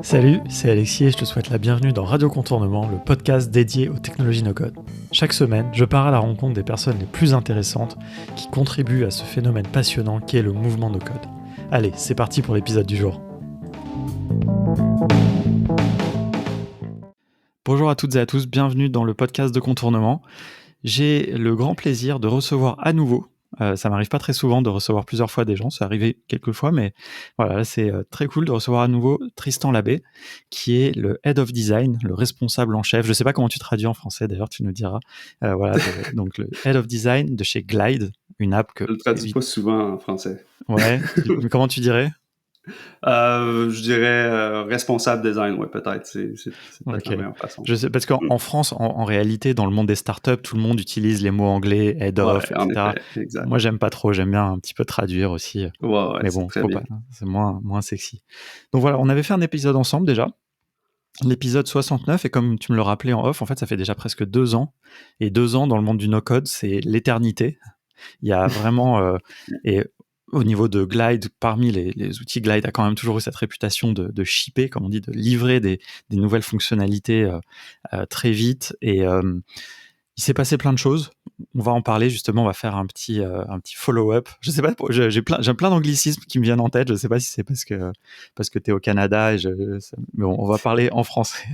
Salut, c'est Alexis et je te souhaite la bienvenue dans Radio Contournement, le podcast dédié aux technologies no-code. Chaque semaine, je pars à la rencontre des personnes les plus intéressantes qui contribuent à ce phénomène passionnant qu'est le mouvement no-code. Allez, c'est parti pour l'épisode du jour. Bonjour à toutes et à tous, bienvenue dans le podcast de Contournement. J'ai le grand plaisir de recevoir à nouveau, ça m'arrive pas très souvent de recevoir plusieurs fois des gens, c'est arrivé quelques fois, mais voilà, là, c'est très cool de recevoir à nouveau Tristan Labbé, qui est le Head of Design, le responsable en chef. Je sais pas comment tu traduis en français, d'ailleurs, tu nous diras. Voilà, donc le Head of Design de chez Glide, une app que... Je le traduis pas souvent en français. Ouais, mais comment tu dirais? Je dirais responsable design, ouais, peut-être. C'est peut-être Ok. la meilleure façon. Je sais, parce qu'en France, en réalité, dans le monde des startups, tout le monde utilise les mots anglais, head Ouais, of, en etc. effet, exact. Moi, j'aime pas trop. J'aime bien un petit peu traduire aussi. Ouais, Mais c'est bon, très faut bien. pas. C'est moins sexy. Donc voilà, on avait fait un épisode ensemble déjà. L'épisode 69, et comme tu me le rappelais en off, en fait, ça fait déjà presque 2 ans. Et 2 ans dans le monde du no-code, c'est l'éternité. Il y a vraiment... et au niveau de Glide, parmi les outils, Glide a quand même toujours eu cette réputation de shipper, comme on dit, de livrer des nouvelles fonctionnalités très vite. Et il s'est passé plein de choses. On va en parler justement, on va faire un petit follow-up. Je sais pas, j'ai plein d'anglicismes qui me viennent en tête. Je sais pas si c'est parce que tu es au Canada, mais bon, on va parler en français.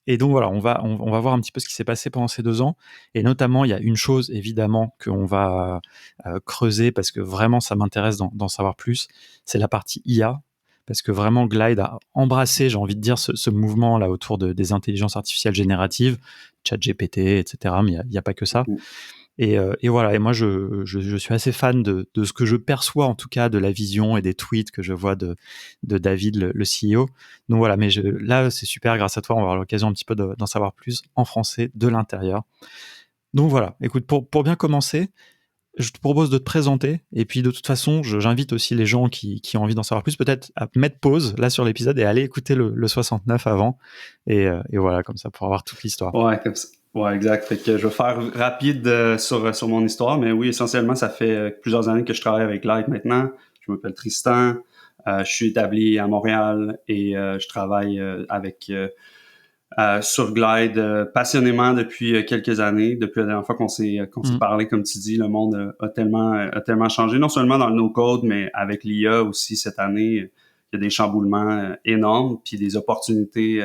Et donc voilà, on va voir un petit peu ce qui s'est passé pendant ces 2 ans. Et notamment, il y a une chose évidemment qu'on va creuser parce que vraiment ça m'intéresse d'en savoir plus, c'est la partie IA. Parce que vraiment Glide a embrassé, j'ai envie de dire, ce mouvement là autour des intelligences artificielles génératives, ChatGPT, etc. Mais il n'y a pas que ça. Et voilà, et moi je suis assez fan de ce que je perçois en tout cas de la vision et des tweets que je vois de David, le CEO. Donc voilà, mais là c'est super, grâce à toi on va avoir l'occasion un petit peu d'en savoir plus en français de l'intérieur. Donc voilà, écoute, pour bien commencer, je te propose de te présenter, et puis de toute façon j'invite aussi les gens qui ont envie d'en savoir plus peut-être à mettre pause là sur l'épisode et aller écouter le 69 avant, et voilà, comme ça pour avoir toute l'histoire. Ouais, comme ça. Ouais, exact. Fait que je vais faire rapide sur mon histoire, mais oui, essentiellement, ça fait plusieurs années que je travaille avec Light maintenant. Je m'appelle Tristan. Je suis établi à Montréal et je travaille sur Glide passionnément depuis quelques années. Depuis la dernière fois qu'on s'est parlé, comme tu dis, le monde a tellement changé, non seulement dans le no-code, mais avec l'IA aussi cette année. Il y a des chamboulements énormes, puis des opportunités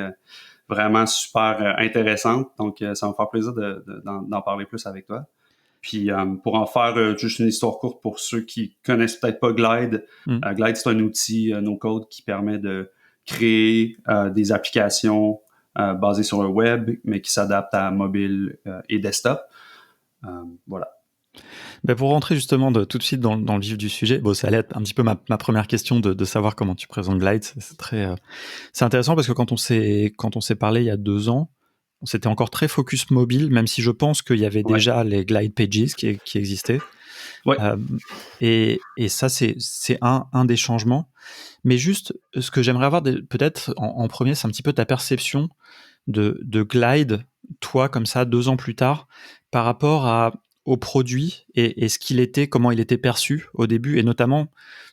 vraiment super intéressantes. Donc, ça va me faire plaisir d'en parler plus avec toi. Puis, pour en faire juste une histoire courte pour ceux qui connaissent peut-être pas Glide, Glide, c'est un outil no-code qui permet de créer des applications basées sur le web, mais qui s'adaptent à mobile et desktop. Voilà. Ben pour rentrer justement tout de suite dans le vif du sujet, bon, ça allait être un petit peu ma première question de savoir comment tu présentes Glide. C'est intéressant parce que quand on s'est parlé il y a 2 ans, c'était encore très focus mobile, même si je pense qu'il y avait Ouais. déjà les Glide Pages qui existaient. Ouais. Et ça, c'est un des changements. Mais juste, ce que j'aimerais avoir peut-être en premier, c'est un petit peu ta perception de Glide, toi, comme ça, 2 ans plus tard, par rapport au produit et ce qu'il était, comment il était perçu au début, et notamment,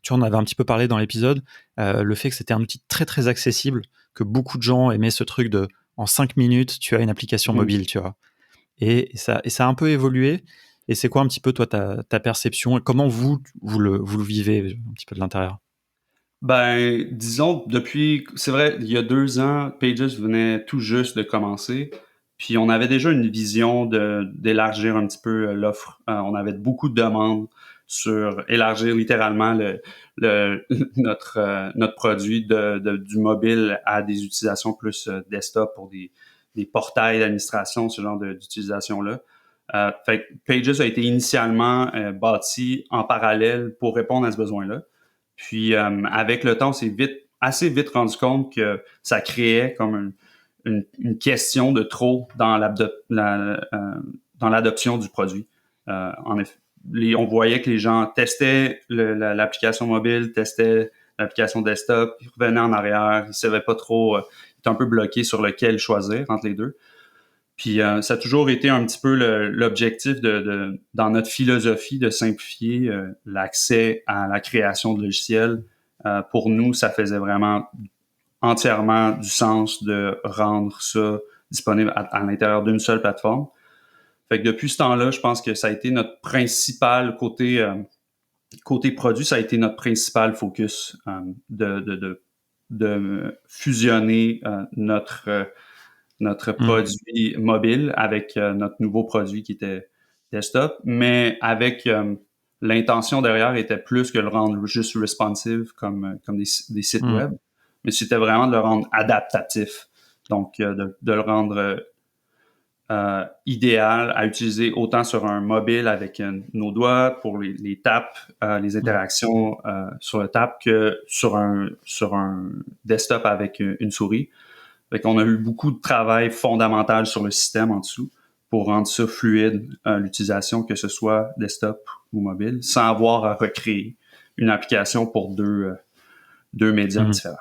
tu en avais un petit peu parlé dans l'épisode, le fait que c'était un outil très très accessible, que beaucoup de gens aimaient ce truc de en 5 minutes, tu as une application mobile, tu vois. Et ça a un peu évolué. Et c'est quoi un petit peu, toi, ta perception, et comment vous le vivez un petit peu de l'intérieur? Ben, disons, c'est vrai, il y a 2 ans, Pages venait tout juste de commencer. Puis on avait déjà une vision d'élargir un petit peu l'offre. On avait beaucoup de demandes sur élargir littéralement notre produit du mobile à des utilisations plus desktop pour des portails d'administration, ce genre d'utilisation-là. Fait que Pages a été initialement bâti en parallèle pour répondre à ce besoin-là. Puis avec le temps, on s'est assez vite rendu compte que ça créait comme une question de trop dans l'adoption du produit. En effet, on voyait que les gens testaient l'application mobile, testaient l'application desktop, ils revenaient en arrière, ils savaient pas trop, ils étaient un peu bloqués sur lequel choisir entre les deux. Puis ça a toujours été un petit peu l'objectif dans notre philosophie de simplifier l'accès à la création de logiciels. Pour nous, ça faisait vraiment entièrement du sens de rendre ça disponible à l'intérieur d'une seule plateforme. Fait que depuis ce temps-là, je pense que ça a été notre principal côté produit, ça a été notre principal focus de fusionner notre produit mobile avec notre nouveau produit qui était desktop, mais avec l'intention derrière était plus que le rendre juste responsive comme des sites web, mais c'était vraiment de le rendre adaptatif, donc de le rendre idéal à utiliser autant sur un mobile avec nos doigts pour les taps, les interactions sur le tap que sur un desktop avec une souris. Fait qu'on a eu beaucoup de travail fondamental sur le système en dessous pour rendre ça fluide l'utilisation, que ce soit desktop ou mobile, sans avoir à recréer une application pour deux médias différents.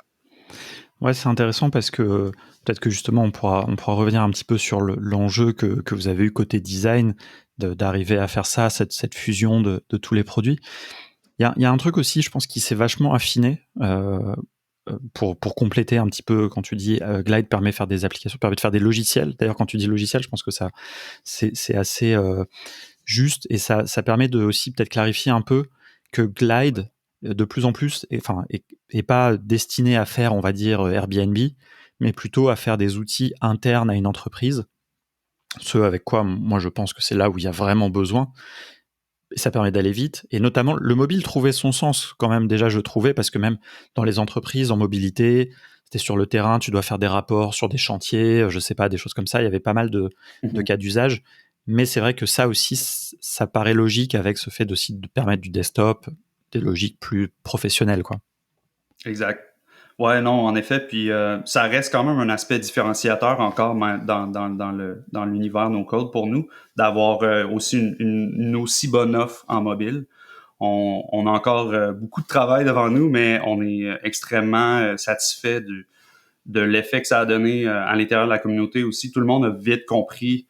Ouais, c'est intéressant parce que peut-être que justement on pourra revenir un petit peu sur l'enjeu que vous avez eu côté design d'arriver à faire ça, cette fusion de tous les produits. Il y a un truc aussi, je pense, qui s'est vachement affiné pour compléter un petit peu. Quand tu dis Glide permet de faire des applications, permet de faire des logiciels. D'ailleurs, quand tu dis logiciel, je pense que ça c'est assez juste, et ça permet de aussi peut-être clarifier un peu que Glide de plus en plus est pas destiné à faire, on va dire, Airbnb, mais plutôt à faire des outils internes à une entreprise, ce avec quoi moi je pense que c'est là où il y a vraiment besoin. Ça permet d'aller vite, et notamment le mobile trouvait son sens quand même, déjà je trouvais, parce que même dans les entreprises en mobilité, c'était sur le terrain, tu dois faire des rapports sur des chantiers, je sais pas, des choses comme ça, il y avait pas mal de cas d'usage, mais c'est vrai que ça aussi, ça paraît logique avec ce fait aussi de permettre du desktop, des logiques plus professionnelles, quoi. Exact. Ouais, non, en effet, puis ça reste quand même un aspect différenciateur encore dans l'univers no-code pour nous, d'avoir aussi une aussi bonne offre en mobile. On a encore beaucoup de travail devant nous, mais on est extrêmement satisfait de l'effet que ça a donné à l'intérieur de la communauté aussi. Tout le monde a vite compris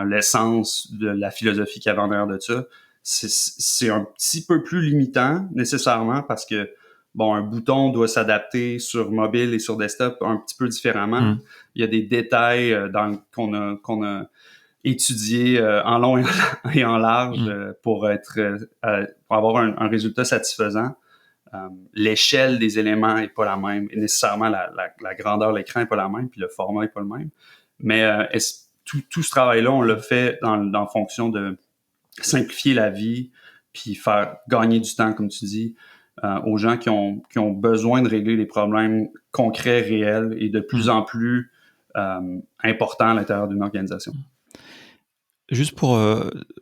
l'essence de la philosophie qu'il y avait en arrière de ça. C'est un petit peu plus limitant, nécessairement, parce que bon, un bouton doit s'adapter sur mobile et sur desktop un petit peu différemment. Il y a des détails qu'on a étudiés en long et en large pour avoir un résultat satisfaisant. L'échelle des éléments est pas la même, et nécessairement la grandeur de l'écran est pas la même, puis le format est pas le même. Mais tout ce travail-là, on l'a fait dans fonction de simplifier la vie, puis faire gagner du temps, comme tu dis, aux gens qui ont besoin de régler des problèmes concrets, réels et de plus en plus importants à l'intérieur d'une organisation. Juste pour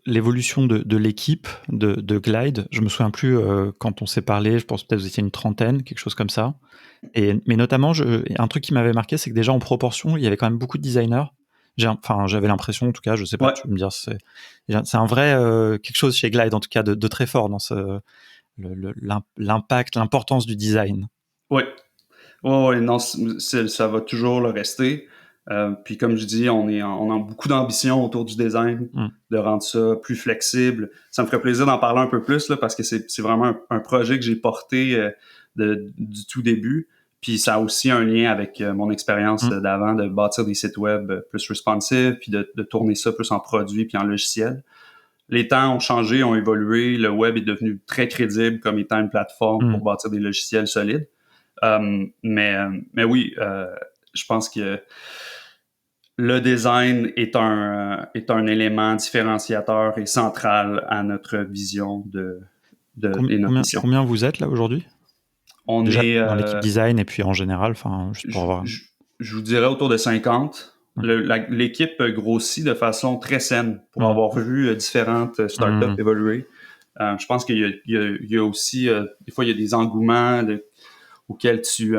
l'évolution de l'équipe de Glide, je me souviens plus quand on s'est parlé, je pense peut-être que vous étiez une trentaine, quelque chose comme ça. Mais notamment, un truc qui m'avait marqué, c'est que déjà en proportion, il y avait quand même beaucoup de designers. J'avais l'impression, en tout cas, je sais pas, tu peux me dire, c'est un vrai quelque chose chez Glide, en tout cas, de très fort dans l'impact, l'importance du design. Oui. Non, ça va toujours le rester. Puis comme je dis, on a beaucoup d'ambition autour du design, de rendre ça plus flexible. Ça me ferait plaisir d'en parler un peu plus là, parce que c'est vraiment un projet que j'ai porté du tout début. Puis ça a aussi un lien avec mon expérience d'avant de bâtir des sites web plus responsive, puis de tourner ça plus en produit puis en logiciel. Les temps ont changé, ont évolué. Le web est devenu très crédible comme étant une plateforme pour bâtir des logiciels solides. Mais oui, je pense que le design est un élément différenciateur et central à notre vision et notre mission. Combien vous êtes là aujourd'hui? On déjà est dans l'équipe design et puis en général, juste pour avoir. Je vous dirais autour de 50. L'équipe grossit de façon très saine pour avoir vu différentes startups évoluer. Je pense qu'il y a aussi, des fois, il y a des engouements auxquels tu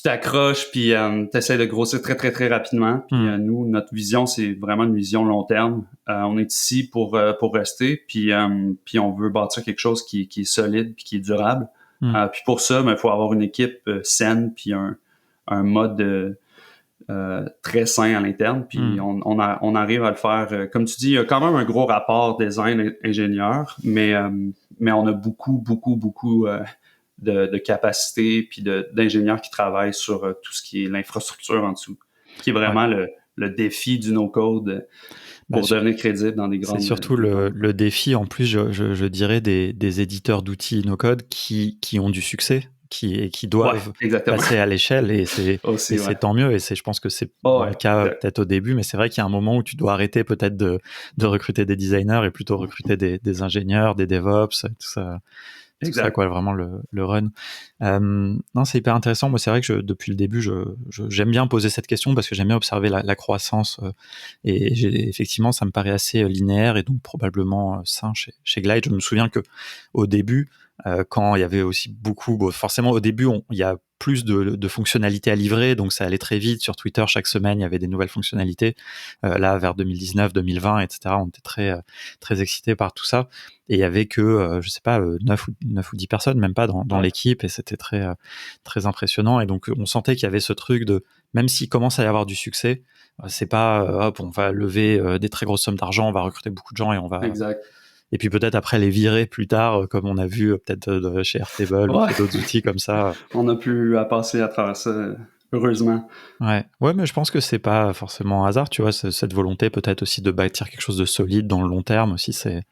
t'accroches puis tu essaies de grossir très, très, très rapidement. Puis nous, notre vision, c'est vraiment une vision long terme. On est ici pour rester, puis on veut bâtir quelque chose qui est solide puis qui est durable. Puis pour ça, il faut avoir une équipe saine puis un mode très sain à l'interne. Puis on arrive à le faire. Comme tu dis, il y a quand même un gros rapport design-ingénieur, mais on a beaucoup de capacité puis d'ingénieurs qui travaillent sur tout ce qui est l'infrastructure en dessous, qui est vraiment le défi du no-code pour devenir crédible dans des grandes... C'est surtout le défi, en plus, je dirais, des éditeurs d'outils no-code qui ont du succès, qui doivent passer à l'échelle, et c'est tant mieux, et je pense que c'est le cas peut-être au début, mais c'est vrai qu'il y a un moment où tu dois arrêter peut-être de recruter des designers et plutôt recruter des ingénieurs, des DevOps, tout ça. C'est ça, quoi, vraiment le run. Non, c'est hyper intéressant. Moi, c'est vrai que depuis le début, j'aime bien poser cette question parce que j'aime bien observer la croissance. Et effectivement, ça me paraît assez linéaire et donc probablement sain chez Glide. Je me souviens que au début, quand il y avait aussi beaucoup, forcément au début, il y a plus de fonctionnalités à livrer, donc ça allait très vite. Sur Twitter, chaque semaine, il y avait des nouvelles fonctionnalités. Là, vers 2019, 2020, etc., on était très excités par tout ça. Et il y avait que, je sais pas, 9 ou 10 personnes, même pas dans l'équipe, et c'était très impressionnant. Et donc, on sentait qu'il y avait ce truc de, même s'il commence à y avoir du succès, c'est pas, hop, on va lever des très grosses sommes d'argent, on va recruter beaucoup de gens et on va... Exact. Et puis peut-être après les virer plus tard, comme on a vu peut-être chez Airtable ou d'autres outils comme ça. On a pu passer à travers ça, heureusement. Ouais, mais je pense que c'est pas forcément un hasard, tu vois, cette volonté peut-être aussi de bâtir quelque chose de solide dans le long terme aussi, c'est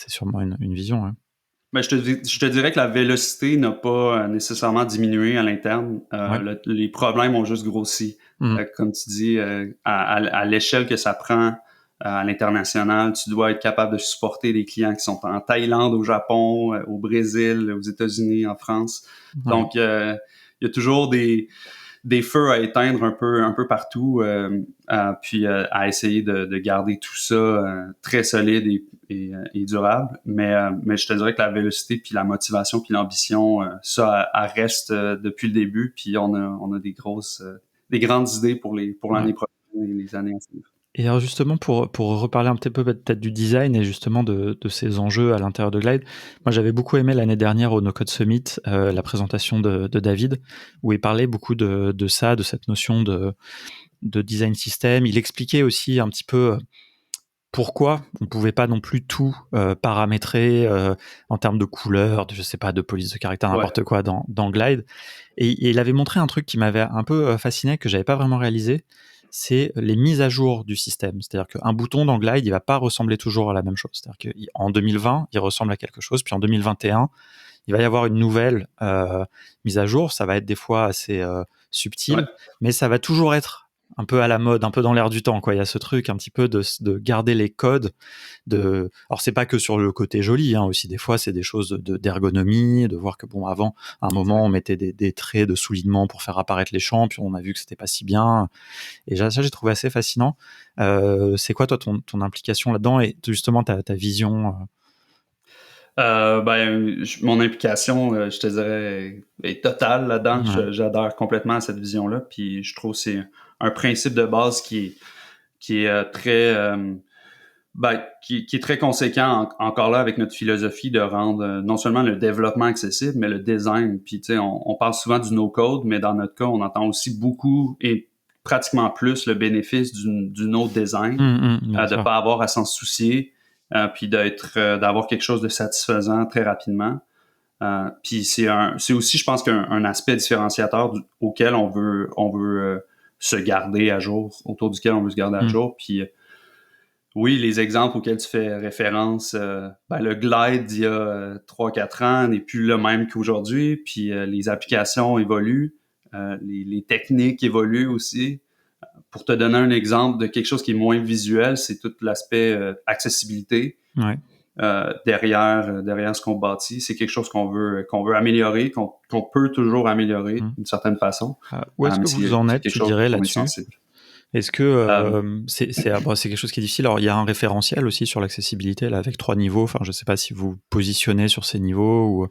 sûrement une vision. Ouais. Ben, je te dirais que la vélocité n'a pas nécessairement diminué à l'interne. Les problèmes ont juste grossi. Comme tu dis, à l'échelle que ça prend à l'international, tu dois être capable de supporter des clients qui sont en Thaïlande, au Japon, au Brésil, aux États-Unis, en France. Donc, il y a toujours des feux à éteindre un peu partout, puis à essayer de garder tout ça très solide et durable. Mais je te dirais que la vélocité, puis la motivation, puis l'ambition, ça reste depuis le début. Puis on a des grandes idées pour l'année prochaine et les années à suivre. Et alors justement, pour reparler un petit peu peut-être du design et justement de ces enjeux à l'intérieur de Glide, moi j'avais beaucoup aimé l'année dernière au No Code Summit la présentation de David, où il parlait beaucoup de ça, de cette notion de design system. Il expliquait aussi un petit peu pourquoi on pouvait pas non plus tout paramétrer en termes de couleurs, je sais pas, de police de caractère, n'importe quoi dans Glide. Et il avait montré un truc qui m'avait un peu fasciné, que j'avais pas vraiment réalisé, c'est les mises à jour du système. C'est-à-dire qu'un bouton dans Glide, il va pas ressembler toujours à la même chose. C'est-à-dire qu'en 2020, il ressemble à quelque chose, puis en 2021, il va y avoir une nouvelle mise à jour. Ça va être des fois assez subtil, mais ça va toujours être un peu à la mode, un peu dans l'air du temps, quoi. Il y a ce truc un petit peu de garder les codes. Alors c'est pas que sur le côté joli, hein, aussi des fois c'est des choses d'ergonomie, de voir que avant, à un moment on mettait des traits de soulignement pour faire apparaître les champs, puis on a vu que c'était pas si bien. Et ça j'ai trouvé assez fascinant. C'est quoi toi ton implication là-dedans et justement ta vision mon implication, je te dirais, est totale là-dedans. J'adhère complètement cette vision-là. Puis je trouve que c'est un principe de base qui est très qui est très conséquent encore là avec notre philosophie de rendre non seulement le développement accessible, mais le design. Puis tu sais, on parle souvent du no-code, mais dans notre cas, on entend aussi beaucoup et pratiquement plus le bénéfice du no-design, de pas avoir à s'en soucier. Puis d'avoir quelque chose de satisfaisant très rapidement. Puis c'est aussi, je pense, qu'un aspect différenciateur auquel on veut se garder à jour, autour duquel on veut se garder à jour. Puis oui, les exemples auxquels tu fais référence, le Glide d'il y a 3-4 ans n'est plus le même qu'aujourd'hui. Puis les applications évoluent, les techniques évoluent aussi. Pour te donner un exemple de quelque chose qui est moins visuel, c'est tout l'aspect accessibilité derrière ce qu'on bâtit. C'est quelque chose qu'on veut améliorer, qu'on peut toujours améliorer d'une certaine façon. Où est-ce que vous en êtes, tu dirais, là-dessus? Est-ce que c'est quelque chose qui est difficile? Alors, il y a un référentiel aussi sur l'accessibilité, là, avec 3 niveaux. Enfin, je sais pas si vous positionnez sur ces niveaux ou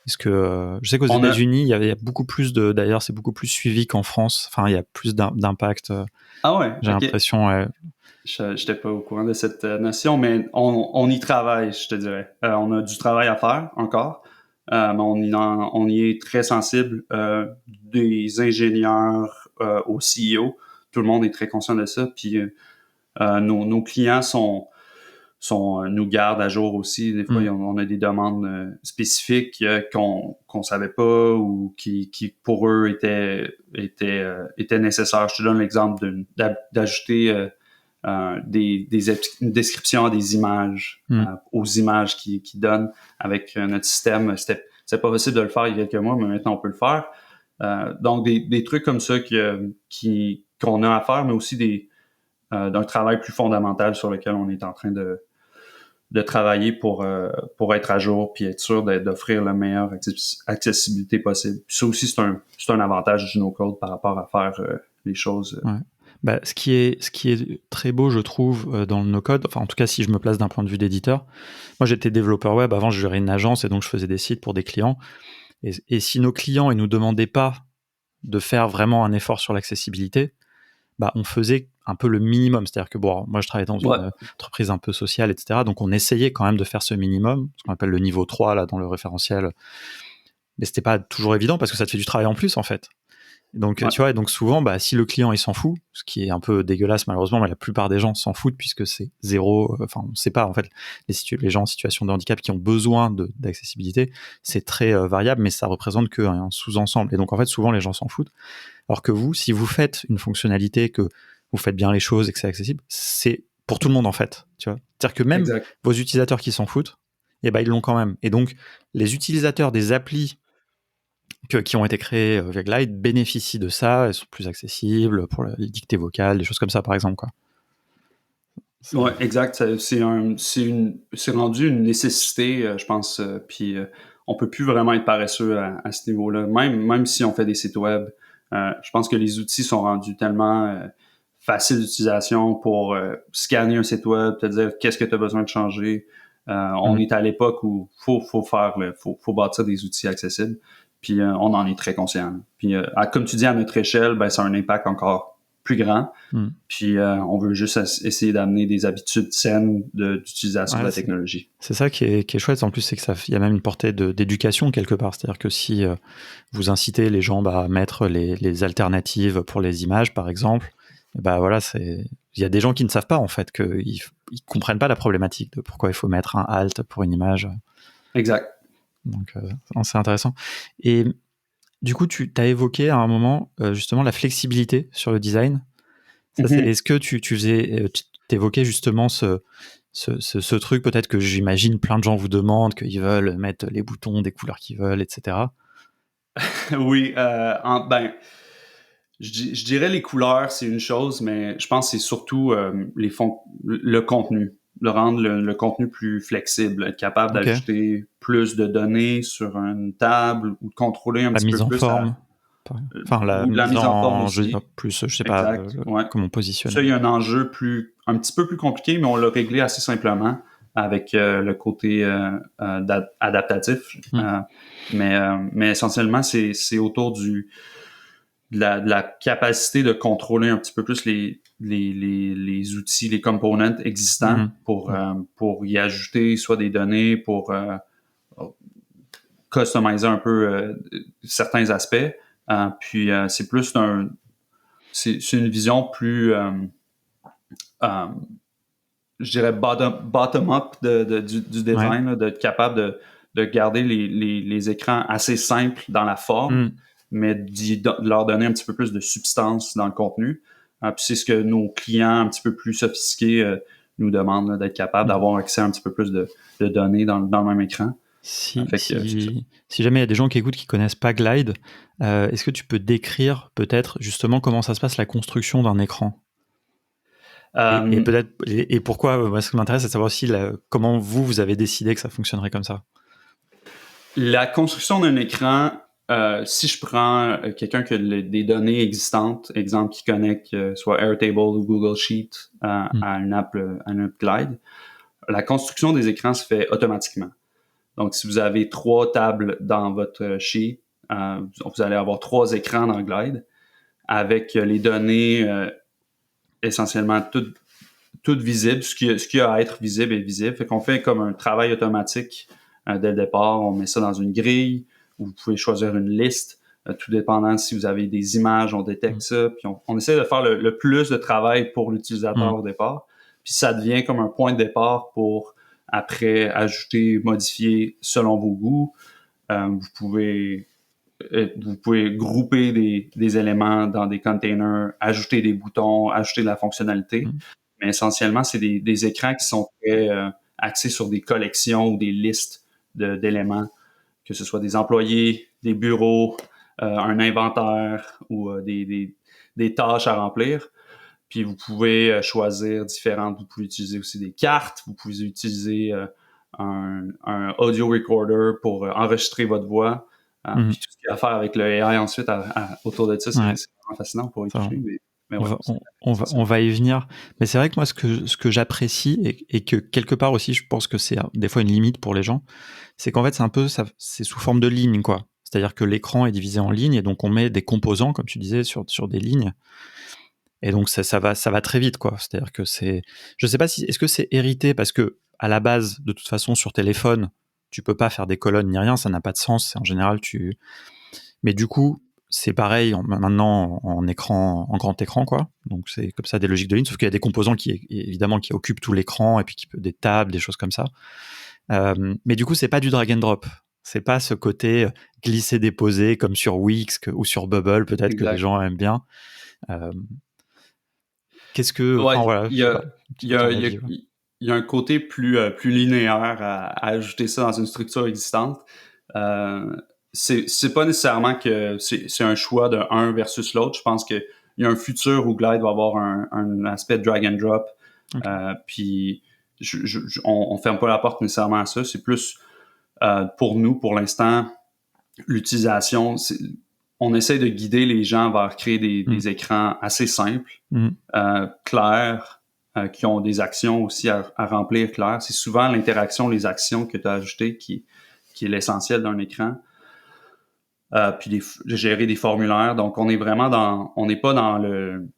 est-ce que je sais qu'aux États-Unis, il y a beaucoup plus d'ailleurs, c'est beaucoup plus suivi qu'en France. Enfin, il y a plus d'impact. Ah ouais. J'ai l'impression. Je n'étais pas au courant de cette notion, mais on y travaille, je te dirais. On a du travail à faire encore, mais on y est très sensible. Des ingénieurs au CEO, tout le monde est très conscient de ça. Puis nos clients sont nous gardent à jour aussi. Des fois, on a des demandes spécifiques qu'on savait pas ou qui pour eux étaient nécessaires. Je te donne l'exemple d'ajouter une description des images aux images qu'ils donnent avec notre système. C'était pas possible de le faire il y a quelques mois, mais maintenant on peut le faire. Donc des trucs comme ça qu'on a à faire, mais aussi d'un travail plus fondamental sur lequel on est en train de travailler pour être à jour puis être sûr d'offrir la meilleure accessibilité possible. Puis ça aussi, c'est un avantage du no-code par rapport à faire les choses. Ouais. Bah, ce qui est très beau, je trouve, dans le no-code, enfin en tout cas si je me place d'un point de vue d'éditeur, moi j'étais développeur web, avant je gérais une agence et donc je faisais des sites pour des clients. Et si nos clients ne nous demandaient pas de faire vraiment un effort sur l'accessibilité, bah, on faisait un peu le minimum. C'est-à-dire que bon, moi je travaillais dans une entreprise un peu sociale, etc. Donc on essayait quand même de faire ce minimum, ce qu'on appelle le niveau 3 là, dans le référentiel. Mais c'était pas toujours évident parce que ça te fait du travail en plus en fait. Donc tu vois, et donc souvent, bah, si le client il s'en fout, ce qui est un peu dégueulasse malheureusement, mais la plupart des gens s'en foutent puisque c'est zéro. Enfin, on sait pas en fait les gens en situation de handicap qui ont besoin d'accessibilité, c'est très variable, mais ça représente qu'un sous-ensemble. Et donc en fait, souvent les gens s'en foutent. Alors que vous, si vous faites une fonctionnalité, que vous faites bien les choses et que c'est accessible, c'est pour tout le monde en fait. Tu vois, c'est-à-dire que même vos utilisateurs qui s'en foutent, eh ben ils l'ont quand même. Et donc les utilisateurs des applis qui ont été créés via Glide bénéficient de ça, elles sont plus accessibles pour les dictées vocales, des choses comme ça par exemple, quoi. Ouais, exact. C'est rendu une nécessité, je pense. Puis on peut plus vraiment être paresseux à ce niveau-là. Même si on fait des sites web, je pense que les outils sont rendus tellement faciles d'utilisation pour scanner un site web, te dire qu'est-ce que tu as besoin de changer. On est à l'époque où faut bâtir des outils accessibles. Puis on en est très conscient. Puis comme tu dis, à notre échelle, ben ça a un impact encore plus grand. Puis on veut juste essayer d'amener des habitudes saines d'utilisation de la technologie. C'est ça qui est chouette. En plus, c'est que il y a même une portée d'éducation quelque part. C'est-à-dire que si vous incitez les gens à mettre les alternatives pour les images, par exemple, bah voilà, il y a des gens qui ne savent pas en fait, qu'ils comprennent pas la problématique de pourquoi il faut mettre un alt pour une image. Exact. Donc c'est intéressant. Et du coup, tu as évoqué à un moment justement la flexibilité sur le design. Ça, est-ce que tu t'évoquais justement ce truc peut-être que j'imagine plein de gens vous demandent, qu'ils veulent mettre les boutons des couleurs qu'ils veulent, etc. Oui, je dirais les couleurs, c'est une chose, mais je pense que c'est surtout le contenu, de rendre le contenu plus flexible, être capable d'ajouter plus de données sur une table ou de contrôler un petit peu plus la mise en forme aussi. Plus, je sais pas comment on positionne. Ça, il y a un enjeu un petit peu plus compliqué, mais on l'a réglé assez simplement avec le côté adaptatif. Mais essentiellement, c'est autour de la capacité de contrôler un petit peu plus les outils, les components existants pour y ajouter soit des données, pour customiser un peu certains aspects. Puis c'est plus c'est une vision plus je dirais bottom-up du design, là, d'être capable de garder les écrans assez simples dans la forme, mais de leur donner un petit peu plus de substance dans le contenu. Puis c'est ce que nos clients un petit peu plus sophistiqués nous demandent, là, d'être capable d'avoir accès à un petit peu plus de données dans le même écran. Si jamais il y a des gens qui écoutent qui connaissent pas Glide, est-ce que tu peux décrire peut-être justement comment ça se passe la construction d'un écran ? Et peut-être et pourquoi, moi, ce qui m'intéresse, c'est de savoir aussi comment vous avez décidé que ça fonctionnerait comme ça. La construction d'un écran, si je prends quelqu'un qui a des données existantes, exemple qui connecte soit Airtable ou Google Sheet à une app Glide, la construction des écrans se fait automatiquement. Donc, si vous avez 3 tables dans votre sheet, vous allez avoir 3 écrans dans Glide avec les données essentiellement toutes visibles. Ce qui a à être visible est visible. Fait qu'on fait comme un travail automatique dès le départ. On met ça dans une grille où vous pouvez choisir une liste. Tout dépendant si vous avez des images, on détecte ça. Puis on essaie de faire le plus de travail pour l'utilisateur au départ. puis ça devient comme un point de départ pour après ajouter, modifier selon vos goûts. Vous pouvez grouper des éléments dans des containers, ajouter des boutons, ajouter de la fonctionnalité. Mais essentiellement, c'est des écrans qui sont très axés sur des collections ou des listes d'éléments, que ce soit des employés, des bureaux, un inventaire ou des tâches à remplir. Puis vous pouvez choisir différentes. Vous pouvez utiliser aussi des cartes. Vous pouvez utiliser un audio recorder pour enregistrer votre voix. Puis tout ce qu'il y a à faire avec le AI ensuite autour de ça, c'est vraiment fascinant pour y toucher. Mais ouais, on va y venir. Mais c'est vrai que moi, ce que j'apprécie et que quelque part aussi, je pense que c'est des fois une limite pour les gens, c'est qu'en fait, c'est sous forme de ligne, quoi. C'est-à-dire que l'écran est divisé en lignes et donc on met des composants, comme tu disais, sur des lignes. Et donc ça va très vite, quoi. C'est-à-dire que je sais pas est-ce que c'est hérité parce que à la base, de toute façon, sur téléphone, tu peux pas faire des colonnes ni rien, ça n'a pas de sens. En général, mais du coup, c'est pareil maintenant en grand écran, quoi. Donc c'est comme ça des logiques de ligne, sauf qu'il y a des composants évidemment qui occupent tout l'écran et puis des tables, des choses comme ça. Mais du coup, c'est pas du drag and drop. C'est pas ce côté glisser-déposer comme sur Wix ou sur Bubble, peut-être que les gens aiment bien. Qu'est-ce que, ouais, voilà, il y a un côté plus linéaire à ajouter ça dans une structure existante. C'est pas nécessairement que c'est un choix de un versus l'autre. Je pense qu'il y a un futur où Glide va avoir un aspect drag and drop. Okay. Puis on ferme pas la porte nécessairement à ça. C'est plus pour nous, pour l'instant, l'utilisation. On essaie de guider les gens vers créer des écrans assez simples, clairs, qui ont des actions aussi à remplir claires. C'est souvent l'interaction, les actions que tu as ajoutées qui est l'essentiel d'un écran. Puis gérer des formulaires. Donc, on est vraiment on n'est pas dans le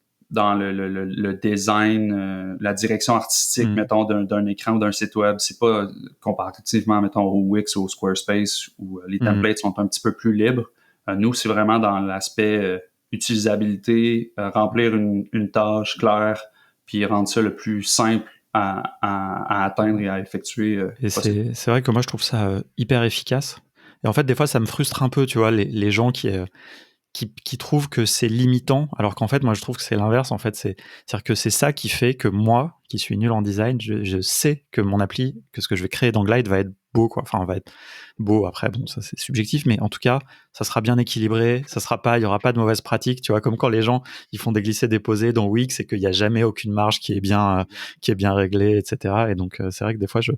design, la direction artistique, mettons, d'un écran ou d'un site web. C'est pas comparativement, mettons, au Wix ou au Squarespace où les templates sont un petit peu plus libres. Nous, c'est vraiment dans l'aspect utilisabilité, remplir une tâche claire, puis rendre ça le plus simple à atteindre et à effectuer. Et c'est vrai que moi, je trouve ça hyper efficace. Et en fait, des fois, ça me frustre un peu, tu vois, les gens qui trouvent que c'est limitant, alors qu'en fait, moi, je trouve que c'est l'inverse. En fait, c'est-à-dire que c'est ça qui fait que moi, qui suis nul en design, je sais que mon appli, que ce que je vais créer dans Glide va être beau, quoi. Enfin, va être beau. Après, bon, ça c'est subjectif, mais en tout cas, ça sera bien équilibré. Il y aura pas de mauvaises pratiques, tu vois, comme quand les gens ils font des glissés-déposés dans Wix et qu'il y a jamais aucune marge qui est bien réglée, etc. Et donc, c'est vrai que des fois, je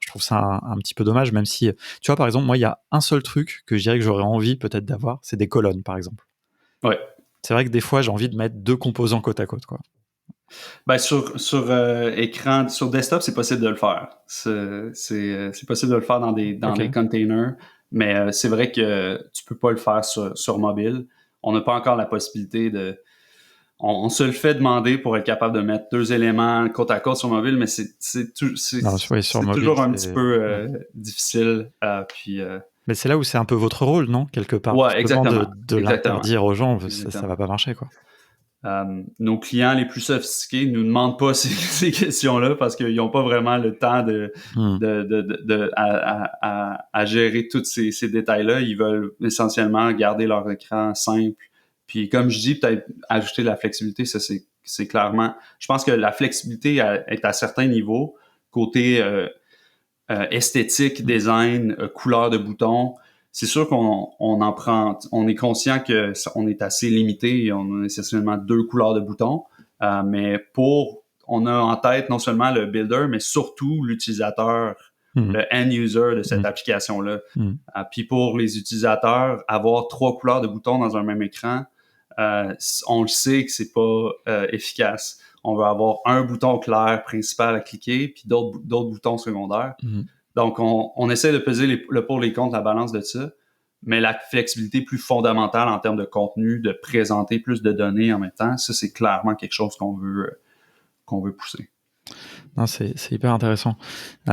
trouve ça un petit peu dommage, même si, tu vois, par exemple, moi, il y a un seul truc que je dirais que j'aurais envie peut-être d'avoir, c'est des colonnes, par exemple. Ouais. C'est vrai que des fois, j'ai envie de mettre deux composants côte à côte, quoi. Ben sur écran, sur desktop, c'est possible de le faire. C'est possible de le faire dans des containers, mais c'est vrai que tu peux pas le faire sur mobile. On n'a pas encore la possibilité de... On se le fait demander pour être capable de mettre deux éléments côte à côte sur mobile, mais c'est toujours un petit peu difficile. Mais c'est là où c'est un peu votre rôle, non, quelque part? Ouais, exactement. De l'interdire aux gens, ça va pas marcher, quoi. Nos clients les plus sophistiqués nous demandent pas ces questions-là parce qu'ils n'ont pas vraiment le temps à gérer tous ces détails-là. Ils veulent essentiellement garder leur écran simple. Puis comme je dis, peut-être ajouter de la flexibilité, ça c'est clairement... Je pense que la flexibilité est à certains niveaux, côté esthétique, design, couleur de boutons. C'est sûr qu'on en prend, on est conscient que on est assez limité et on a essentiellement deux couleurs de boutons, mais on a en tête non seulement le builder, mais surtout l'utilisateur, le end user de cette application-là. Puis pour les utilisateurs, avoir trois couleurs de boutons dans un même écran, on le sait que c'est pas efficace. On va avoir un bouton clair principal à cliquer, puis d'autres boutons secondaires. Donc, on essaie de peser le pour, les contre, la balance de ça, mais la flexibilité plus fondamentale en termes de contenu, de présenter plus de données en même temps, ça, c'est clairement quelque chose qu'on veut pousser. Non, c'est hyper intéressant. Tu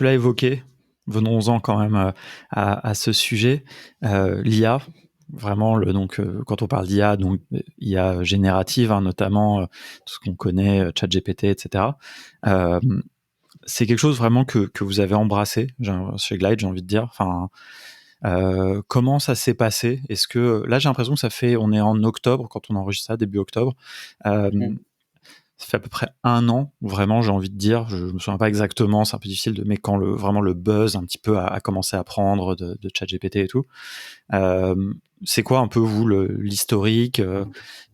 l'as évoqué, venons-en quand même à ce sujet, l'IA. vraiment donc quand on parle d'IA, donc IA générative, hein, notamment tout ce qu'on connaît, ChatGPT, etc. C'est quelque chose vraiment que vous avez embrassé chez Glide, j'ai envie de dire. Enfin, comment ça s'est passé? Est-ce que là, j'ai l'impression que on est en octobre quand on enregistre ça, début octobre. Ça fait à peu près 1 an où vraiment, j'ai envie de dire, je me souviens pas exactement, c'est un peu difficile mais quand vraiment le buzz un petit peu a commencé à prendre de ChatGPT et tout. C'est quoi un peu vous l'historique,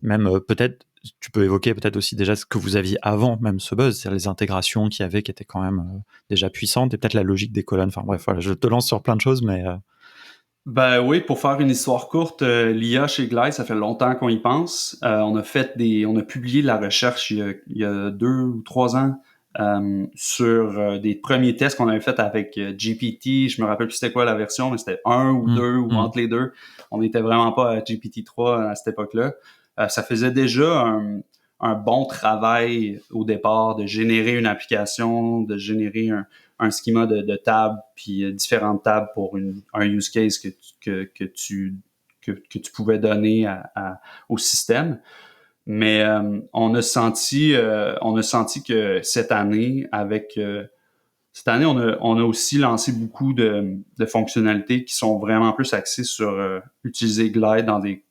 même peut-être tu peux évoquer peut-être aussi déjà ce que vous aviez avant même ce buzz, c'est-à-dire les intégrations qu'il y avait qui étaient quand même déjà puissantes et peut-être la logique des colonnes. Enfin bref, voilà, je te lance sur plein de choses, mais Ben oui, pour faire une histoire courte, l'IA chez Glide, ça fait longtemps qu'on y pense. On a publié la recherche il y a 2 ou 3 ans sur des premiers tests qu'on avait fait avec GPT. Je me rappelle plus c'était quoi la version, mais c'était 1 ou 2 ou entre les deux. On n'était vraiment pas à GPT-3 à cette époque-là. Ça faisait déjà un bon travail au départ de générer une application, de générer un schéma de table, puis différentes tables pour un use case que tu pouvais donner au système. Mais on a senti que cette année, on a aussi lancé beaucoup de fonctionnalités qui sont vraiment plus axées sur utiliser Glide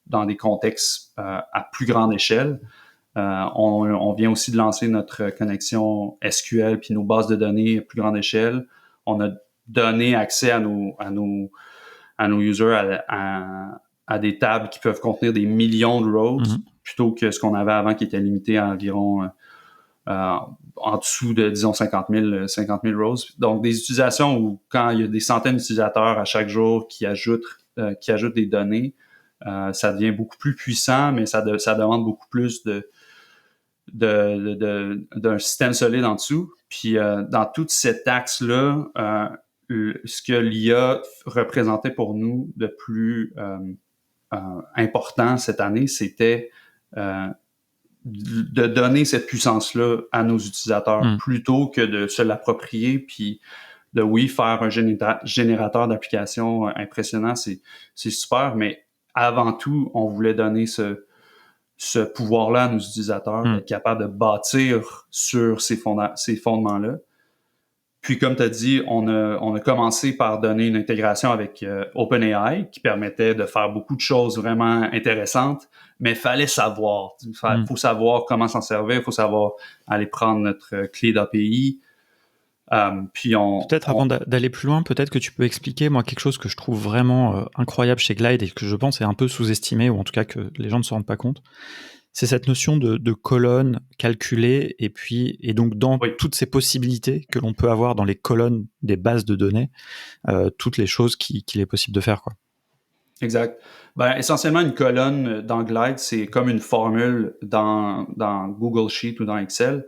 dans des contextes à plus grande échelle. On vient aussi de lancer notre connexion SQL puis nos bases de données à plus grande échelle. On a donné accès à nos users à des tables qui peuvent contenir des millions de rows plutôt que ce qu'on avait avant qui était limité à environ en dessous de, disons, 50 000 rows. Donc, des utilisations où quand il y a des centaines d'utilisateurs à chaque jour qui ajoutent des données, ça devient beaucoup plus puissant, mais ça demande beaucoup plus d'un système solide en dessous. Puis dans tout cet axe-là, ce que l'IA représentait pour nous de plus important cette année, c'était de donner cette puissance-là à nos utilisateurs plutôt que de se l'approprier puis de, oui, faire un générateur d'applications impressionnant, c'est super, mais avant tout, on voulait donner ce pouvoir-là à nos utilisateurs, d'être capable de bâtir sur ces fondements-là. Puis, comme tu as dit, on a commencé par donner une intégration avec OpenAI qui permettait de faire beaucoup de choses vraiment intéressantes, mais il fallait savoir. Faut savoir comment s'en servir, il faut savoir aller prendre notre clé d'API. Puis peut-être avant d'aller plus loin, peut-être que tu peux expliquer, moi, quelque chose que je trouve vraiment incroyable chez Glide et que je pense est un peu sous-estimé, ou en tout cas que les gens ne se rendent pas compte. C'est cette notion de colonne calculée et donc dans toutes ces possibilités que l'on peut avoir dans les colonnes des bases de données, toutes les choses qu'il est possible de faire, quoi. Exact. Ben, essentiellement, une colonne dans Glide, c'est comme une formule dans Google Sheet ou dans Excel,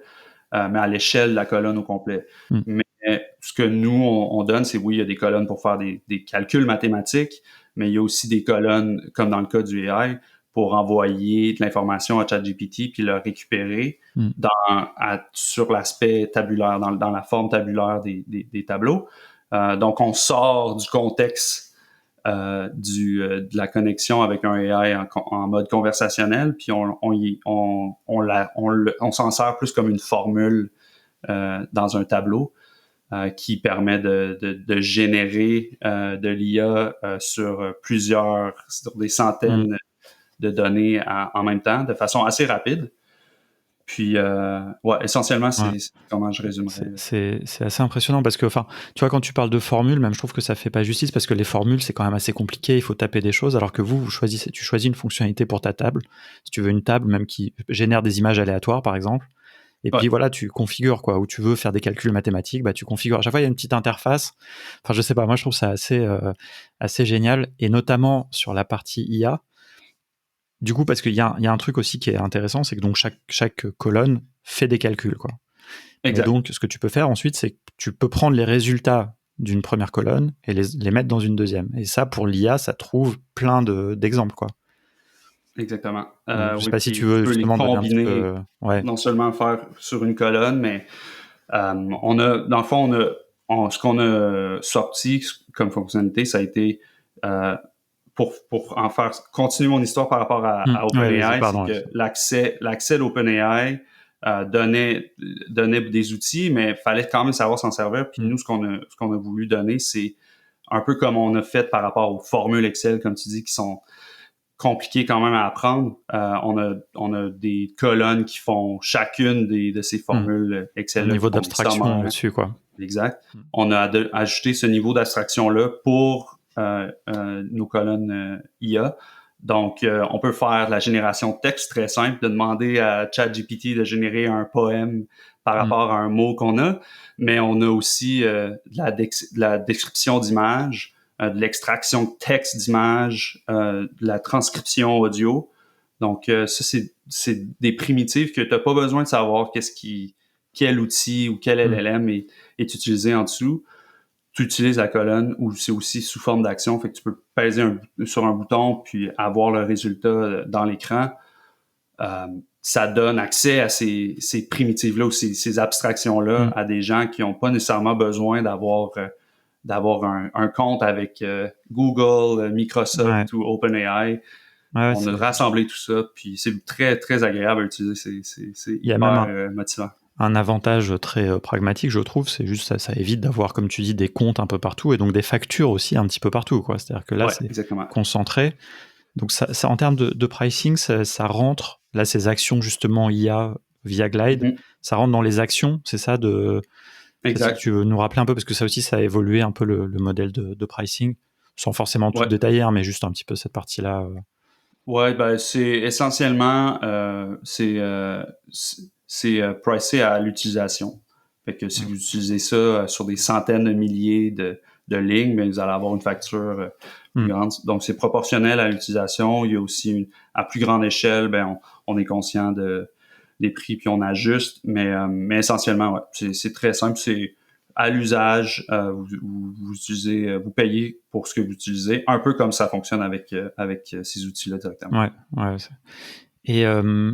mais à l'échelle de la colonne au complet. Mais ce que nous, on donne, c'est oui, il y a des colonnes pour faire des calculs mathématiques, mais il y a aussi des colonnes, comme dans le cas du AI, pour envoyer de l'information à ChatGPT puis le récupérer sur l'aspect tabulaire, dans la forme tabulaire des tableaux. Donc, on sort du contexte de la connexion avec un AI en mode conversationnel, puis on s'en sert plus comme une formule dans un tableau qui permet de générer de l'IA sur des centaines de données en même temps, de façon assez rapide. Puis, essentiellement, c'est comment je résumerais. C'est assez impressionnant parce que, enfin, tu vois, quand tu parles de formules, même je trouve que ça fait pas justice parce que les formules, c'est quand même assez compliqué, il faut taper des choses, alors que tu choisis une fonctionnalité pour ta table. Si tu veux une table même qui génère des images aléatoires, par exemple, et puis voilà, tu configures, quoi, où tu veux faire des calculs mathématiques, bah, tu configures. À chaque fois, il y a une petite interface. Enfin, je sais pas, moi, je trouve ça assez génial, et notamment sur la partie IA. Du coup, parce qu'il y a un truc aussi qui est intéressant, c'est que donc chaque colonne fait des calculs, quoi. Exact. Et donc, ce que tu peux faire ensuite, c'est que tu peux prendre les résultats d'une première colonne et les mettre dans une deuxième. Et ça, pour l'IA, ça trouve plein d'exemples, quoi. Exactement. Je sais Oui, pas si puis tu veux tu peux les justement donner un petit combiner, peu... non seulement faire sur une colonne, mais dans le fond, ce qu'on a sorti comme fonctionnalité, ça a été pour en faire continuer mon histoire par rapport à OpenAI, pardon, c'est que l'accès d'OpenAI donnait des outils, mais il fallait quand même savoir s'en servir. Puis nous, ce qu'on a voulu donner, c'est un peu comme on a fait par rapport aux formules Excel, comme tu dis, qui sont compliquées quand même à apprendre. On a des colonnes qui font chacune de ces formules Excel. Un niveau d'abstraction au-dessus, quoi. Exact. On a ajouté ce niveau d'abstraction-là pour nos colonnes IA. Donc, on peut faire la génération de texte très simple, de demander à ChatGPT de générer un poème par rapport à un mot qu'on a, mais on a aussi de la description d'images, de l'extraction de texte d'images, de la transcription audio. Donc, ça, c'est des primitives que tu n'as pas besoin de savoir quel outil ou quel LLM est utilisé en dessous. Tu utilises la colonne ou c'est aussi sous forme d'action, fait que tu peux peser sur un bouton puis avoir le résultat dans l'écran. Ça donne accès à ces primitives-là ou ces abstractions-là à des gens qui n'ont pas nécessairement besoin d'avoir un compte avec Google, Microsoft ou OpenAI. On a rassemblé tout ça, puis c'est très, très agréable à utiliser. C'est hyper motivant. Un avantage très pragmatique, je trouve, c'est juste ça évite d'avoir, comme tu dis, des comptes un peu partout et donc des factures aussi un petit peu partout, quoi. C'est-à-dire que là, c'est exactement. concentré. Donc ça en termes de pricing, ça rentre, là, ces actions justement IA via Glide, ça rentre dans les actions, c'est ça Exact. Tu veux nous rappeler un peu, parce que ça aussi, ça a évolué un peu le modèle de pricing, sans forcément tout détailler, hein, mais juste un petit peu cette partie-là. Ouais, ben c'est essentiellement c'est pricé à l'utilisation. Fait que si vous utilisez ça sur des centaines de milliers de lignes, bien, vous allez avoir une facture plus grande. Donc, c'est proportionnel à l'utilisation. Il y a aussi à plus grande échelle, ben, on est conscient des prix puis on ajuste. Mais essentiellement, ouais, c'est très simple. C'est à l'usage, vous utilisez, vous payez pour ce que vous utilisez, un peu comme ça fonctionne avec ces outils-là directement. Ouais. Et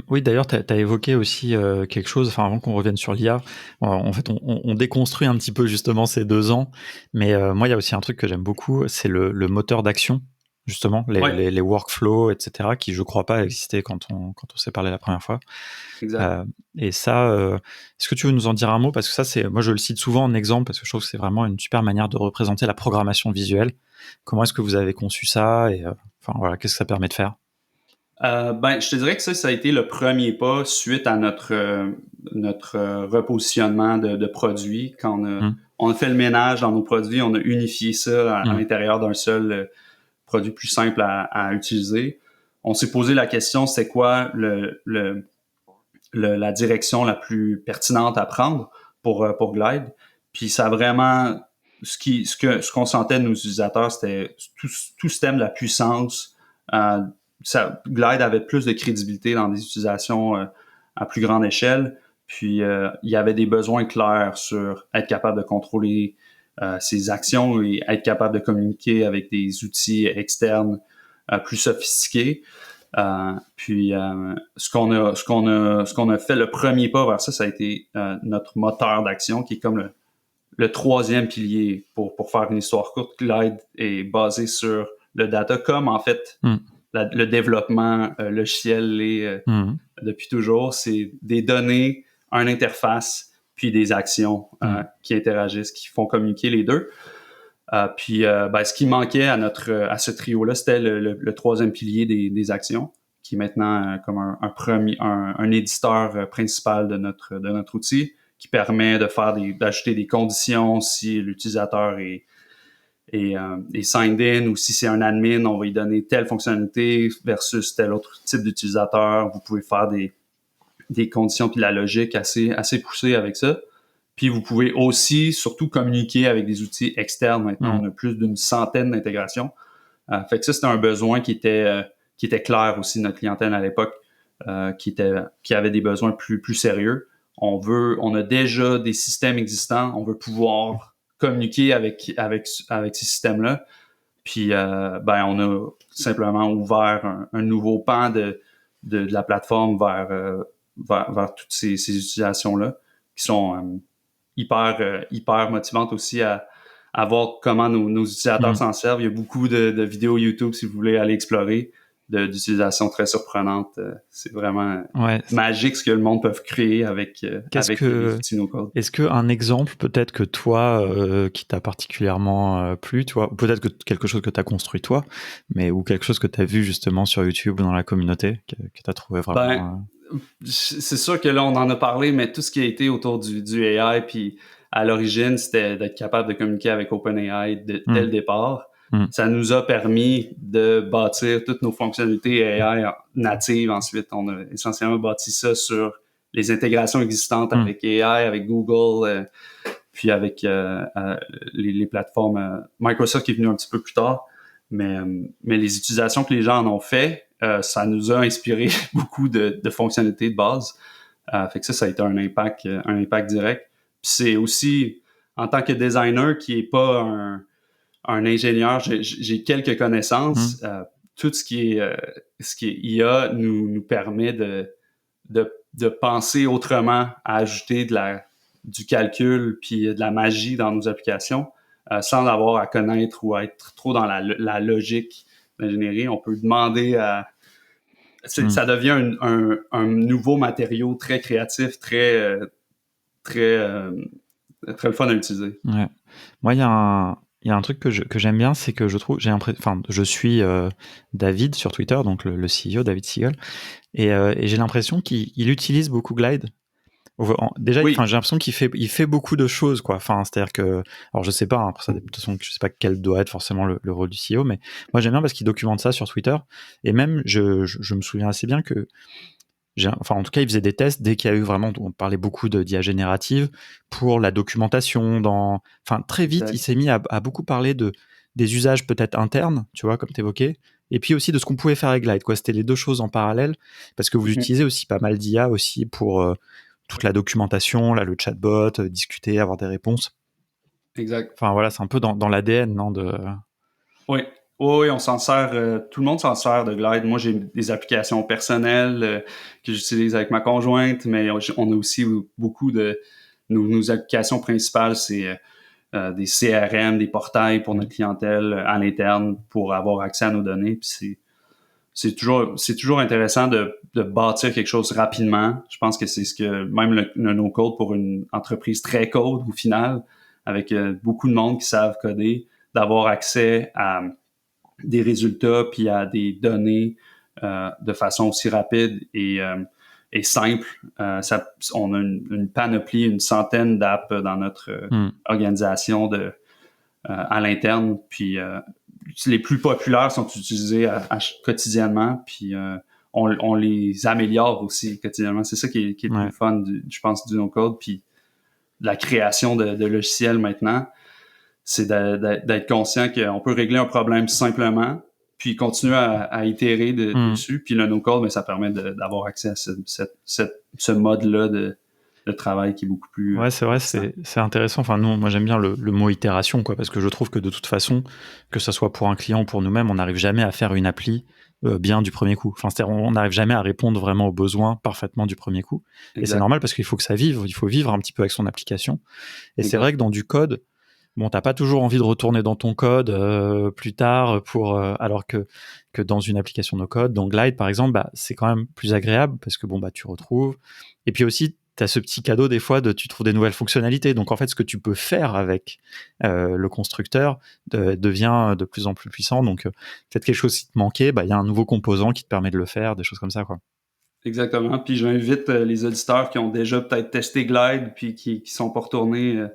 oui, d'ailleurs, tu as évoqué aussi quelque chose, enfin avant qu'on revienne sur l'IA, en fait, on déconstruit un petit peu justement ces 2 ans, mais moi, il y a aussi un truc que j'aime beaucoup, c'est le moteur d'action, justement, les workflows, etc., qui, je crois pas, existaient quand on s'est parlé la première fois. Exact. Et ça, est-ce que tu veux nous en dire un mot? Parce que ça, moi, je le cite souvent en exemple, parce que je trouve que c'est vraiment une super manière de représenter la programmation visuelle. Comment est-ce que vous avez conçu ça? Et enfin, voilà, qu'est-ce que ça permet de faire? Ben, je te dirais que ça a été le premier pas suite à notre repositionnement de produits. Quand on a fait le ménage dans nos produits, on a unifié ça à l'intérieur d'un seul produit plus simple à utiliser. On s'est posé la question, c'est quoi la direction la plus pertinente à prendre pour Glide. Puis ça a vraiment ce qu'on sentait de nos utilisateurs, c'était tout ce thème de la puissance. Glide avait plus de crédibilité dans des utilisations à plus grande échelle. Puis il y avait des besoins clairs sur être capable de contrôler ses actions et être capable de communiquer avec des outils externes plus sophistiqués. Puis ce qu'on a fait, le premier pas vers ça a été notre moteur d'action, qui est comme le troisième pilier pour faire une histoire courte. Glide est basé sur le data, comme en fait le développement logiciel l'est depuis toujours. C'est des données, une interface, puis des actions qui interagissent, qui font communiquer les deux. Puis ce qui manquait à ce trio-là, c'était le troisième pilier des actions, qui est maintenant comme un éditeur principal de notre outil, qui permet d'ajouter des conditions si l'utilisateur est signed in, ou si c'est un admin, on va lui donner telle fonctionnalité versus tel autre type d'utilisateur. Vous pouvez faire des conditions puis de la logique assez poussée avec ça. Puis vous pouvez aussi surtout communiquer avec des outils externes. Maintenant, on a plus d'une centaine d'intégrations. Fait que ça, c'était un besoin qui était clair aussi de notre clientèle à l'époque, qui avait des besoins plus sérieux. On a déjà des systèmes existants, on veut pouvoir communiquer avec ces systèmes-là. Puis on a simplement ouvert un nouveau pan de la plateforme vers toutes ces utilisations-là, qui sont hyper motivantes aussi à à voir comment nos utilisateurs s'en servent. Il y a beaucoup de vidéos YouTube, si vous voulez aller explorer, d'utilisation très surprenante. C'est vraiment magique ce que le monde peut créer avec les outils no-code. Est-ce qu'un exemple, peut-être que toi, qui t'a particulièrement plu, tu vois, peut-être que quelque chose que tu as construit toi, ou quelque chose que tu as vu justement sur YouTube ou dans la communauté, que tu as trouvé vraiment... C'est sûr que là, on en a parlé, mais tout ce qui a été autour du AI, puis à l'origine, c'était d'être capable de communiquer avec OpenAI dès le départ. Ça nous a permis de bâtir toutes nos fonctionnalités AI natives ensuite. On a essentiellement bâti ça sur les intégrations existantes avec AI, avec Google, puis avec les plateformes Microsoft qui est venu un petit peu plus tard. Mais les utilisations que les gens en ont fait, ça nous a inspiré beaucoup de fonctionnalités de base. Fait que ça a été un impact direct. Puis c'est aussi, en tant que designer qui est pas un ingénieur, j'ai quelques connaissances. Tout ce qui est IA nous permet de penser autrement, à ajouter du calcul puis de la magie dans nos applications, sans avoir à connaître ou à être trop dans la logique d'ingénierie. On peut demander ça devient un nouveau matériau très créatif, très le fun à utiliser. Ouais. Moi, il y a un truc que j'aime bien, c'est que je suis David sur Twitter, donc le CEO, David Siegel, et j'ai l'impression qu'il utilise beaucoup Glide. Déjà, j'ai l'impression qu'il fait beaucoup de choses, quoi. Enfin, c'est-à-dire que, alors je sais pas, après ça, de toute façon, je sais pas quel doit être forcément le rôle du CEO, mais moi j'aime bien parce qu'il documente ça sur Twitter, et même je me souviens assez bien que en tout cas, il faisait des tests dès qu'il y a eu vraiment, on parlait beaucoup d'IA générative pour la documentation. Très vite, il s'est mis à beaucoup parler des usages peut-être internes, tu vois, comme tu évoquais, et puis aussi de ce qu'on pouvait faire avec Glide, quoi. C'était les deux choses en parallèle, parce que vous utilisez aussi pas mal d'IA aussi pour toute la documentation, là, le chatbot, discuter, avoir des réponses. Exact. Enfin voilà, c'est un peu dans l'ADN, non Oui. Oui, on s'en sert, tout le monde s'en sert de Glide. Moi, j'ai des applications personnelles que j'utilise avec ma conjointe, mais on a aussi beaucoup de nos applications principales, c'est des CRM, des portails pour notre clientèle à l'interne pour avoir accès à nos données. Puis c'est toujours intéressant de bâtir quelque chose rapidement. Je pense que c'est ce que même le no-code pour une entreprise très code au final, avec beaucoup de monde qui savent coder, d'avoir accès à des résultats puis à des données de façon aussi rapide et simple. On a une panoplie, une centaine d'apps dans notre organisation à l'interne. Puis les plus populaires sont utilisés quotidiennement. Puis on les améliore aussi quotidiennement. C'est ça qui est le plus fun, je pense, du no-code. Puis la création de logiciels maintenant, c'est d'être conscient qu'on peut régler un problème simplement, puis continuer à itérer dessus. Puis le no-code, ça permet d'avoir accès à ce mode-là de travail qui est beaucoup plus... Ouais, c'est vrai, c'est intéressant. Enfin, moi, j'aime bien le mot itération, quoi, parce que je trouve que de toute façon, que ça soit pour un client ou pour nous-mêmes, on n'arrive jamais à faire une appli bien du premier coup. Enfin, c'est-à-dire, on n'arrive jamais à répondre vraiment aux besoins parfaitement du premier coup. Exact. Et c'est normal parce qu'il faut que ça vive. Il faut vivre un petit peu avec son application. Et c'est vrai que dans du code, bon, t'as pas toujours envie de retourner dans ton code plus tard alors que dans une application no code, dans Glide par exemple, c'est quand même plus agréable parce que tu retrouves. Et puis aussi, t'as ce petit cadeau des fois tu trouves des nouvelles fonctionnalités. Donc en fait, ce que tu peux faire avec le constructeur devient de plus en plus puissant. Donc peut-être quelque chose qui te manquait, il y a un nouveau composant qui te permet de le faire, des choses comme ça, quoi. Exactement. Puis j'invite les auditeurs qui ont déjà peut-être testé Glide puis qui sont pas retournés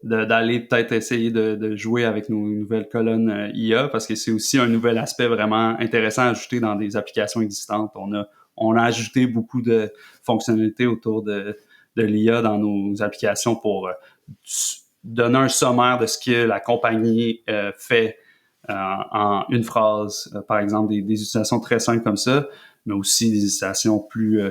d'aller peut-être essayer de jouer avec nos nouvelles colonnes IA, parce que c'est aussi un nouvel aspect vraiment intéressant à ajouter dans des applications existantes. On a ajouté beaucoup de fonctionnalités autour de l'IA dans nos applications pour donner un sommaire de ce que la compagnie fait en une phrase. Par exemple, des utilisations très simples comme ça, mais aussi des utilisations plus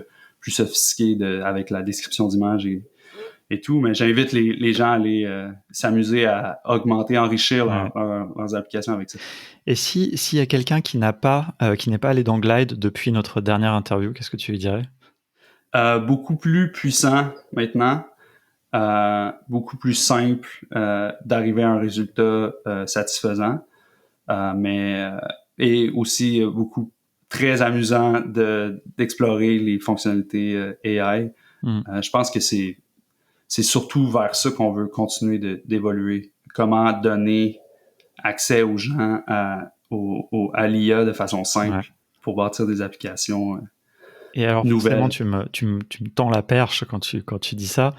sophistiquées avec la description d'image et tout. Mais j'invite les gens à aller s'amuser à augmenter, enrichir leurs applications avec ça. Et s'il y a quelqu'un qui n'est pas allé dans Glide depuis notre dernière interview, qu'est-ce que tu lui dirais? Beaucoup plus puissant maintenant. beaucoup plus simple d'arriver à un résultat satisfaisant, et aussi beaucoup très amusant d'explorer les fonctionnalités AI. Je pense que c'est surtout vers ça qu'on veut continuer d'évoluer. Comment donner accès aux gens à l'IA de façon simple pour bâtir des applications et alors, nouvelles. forcément, tu me tends la perche quand tu dis ça.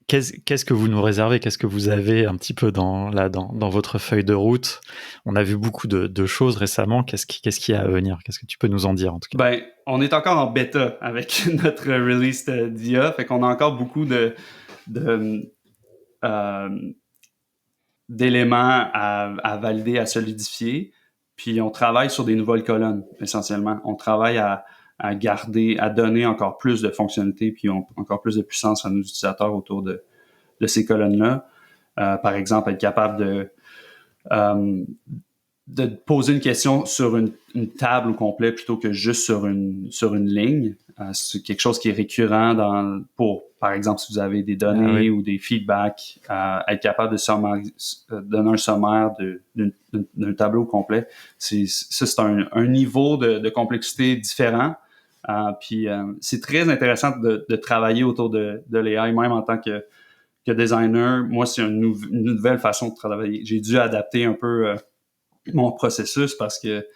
Qu'est-ce que vous nous réservez? Qu'est-ce que vous avez un petit peu dans votre feuille de route? On a vu beaucoup de choses récemment. Qu'est-ce qu'il y a à venir? Qu'est-ce que tu peux nous en dire, en tout cas? Ben, on est encore en bêta avec notre release d'IA, fait qu'on a encore beaucoup d'éléments à valider, à solidifier. Puis on travaille sur des nouvelles colonnes, essentiellement. On travaille à donner encore plus de fonctionnalités, puis encore plus de puissance à nos utilisateurs autour de ces colonnes-là. Par exemple, être capable de poser une question sur une table au complet plutôt que juste sur une ligne. C'est quelque chose qui est récurrent par exemple, si vous avez des données ou des feedbacks, être capable de donner un sommaire d'un tableau complet. C'est un niveau de complexité différent. Puis c'est très intéressant de travailler autour de l'AI, même en tant que designer. Moi, c'est une nouvelle façon de travailler. J'ai dû adapter un peu mon processus parce que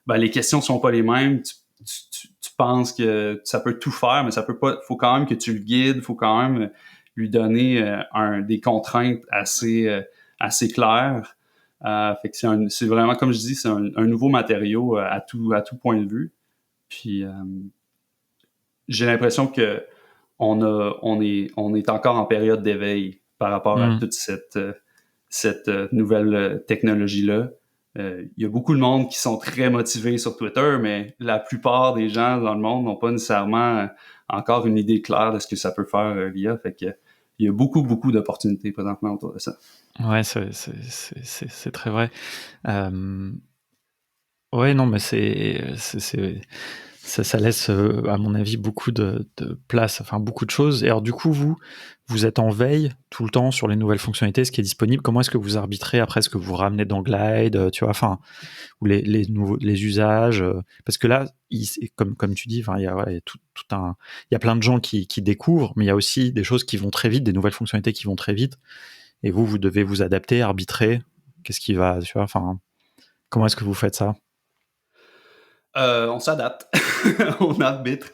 les questions sont pas les mêmes. Tu penses que ça peut tout faire, mais ça peut pas. Faut quand même que tu le guides, faut quand même lui donner des contraintes assez claires. Fait que c'est vraiment, comme je dis, c'est un nouveau matériau à tout point de vue. Puis j'ai l'impression que on est encore en période d'éveil par rapport à toute cette nouvelle technologie-là. Il y a beaucoup de monde qui sont très motivés sur Twitter, mais la plupart des gens dans le monde n'ont pas nécessairement encore une idée claire de ce que ça peut faire l'IA. Fait que il y a beaucoup d'opportunités présentement autour de ça. Ouais, c'est très vrai. Ouais, non, mais ça laisse, à mon avis, beaucoup de place, enfin beaucoup de choses. Et alors, du coup, vous êtes en veille tout le temps sur les nouvelles fonctionnalités, ce qui est disponible. Comment est-ce que vous arbitrez après ce que vous ramenez dans Glide, tu vois, enfin, ou les usages, parce que là, comme tu dis, enfin, il y a plein de gens qui découvrent, mais il y a aussi des choses qui vont très vite, des nouvelles fonctionnalités qui vont très vite, et vous devez vous adapter, arbitrer. Qu'est-ce qui va, tu vois, enfin, comment est-ce que vous faites ça? On s'adapte, on arbitre.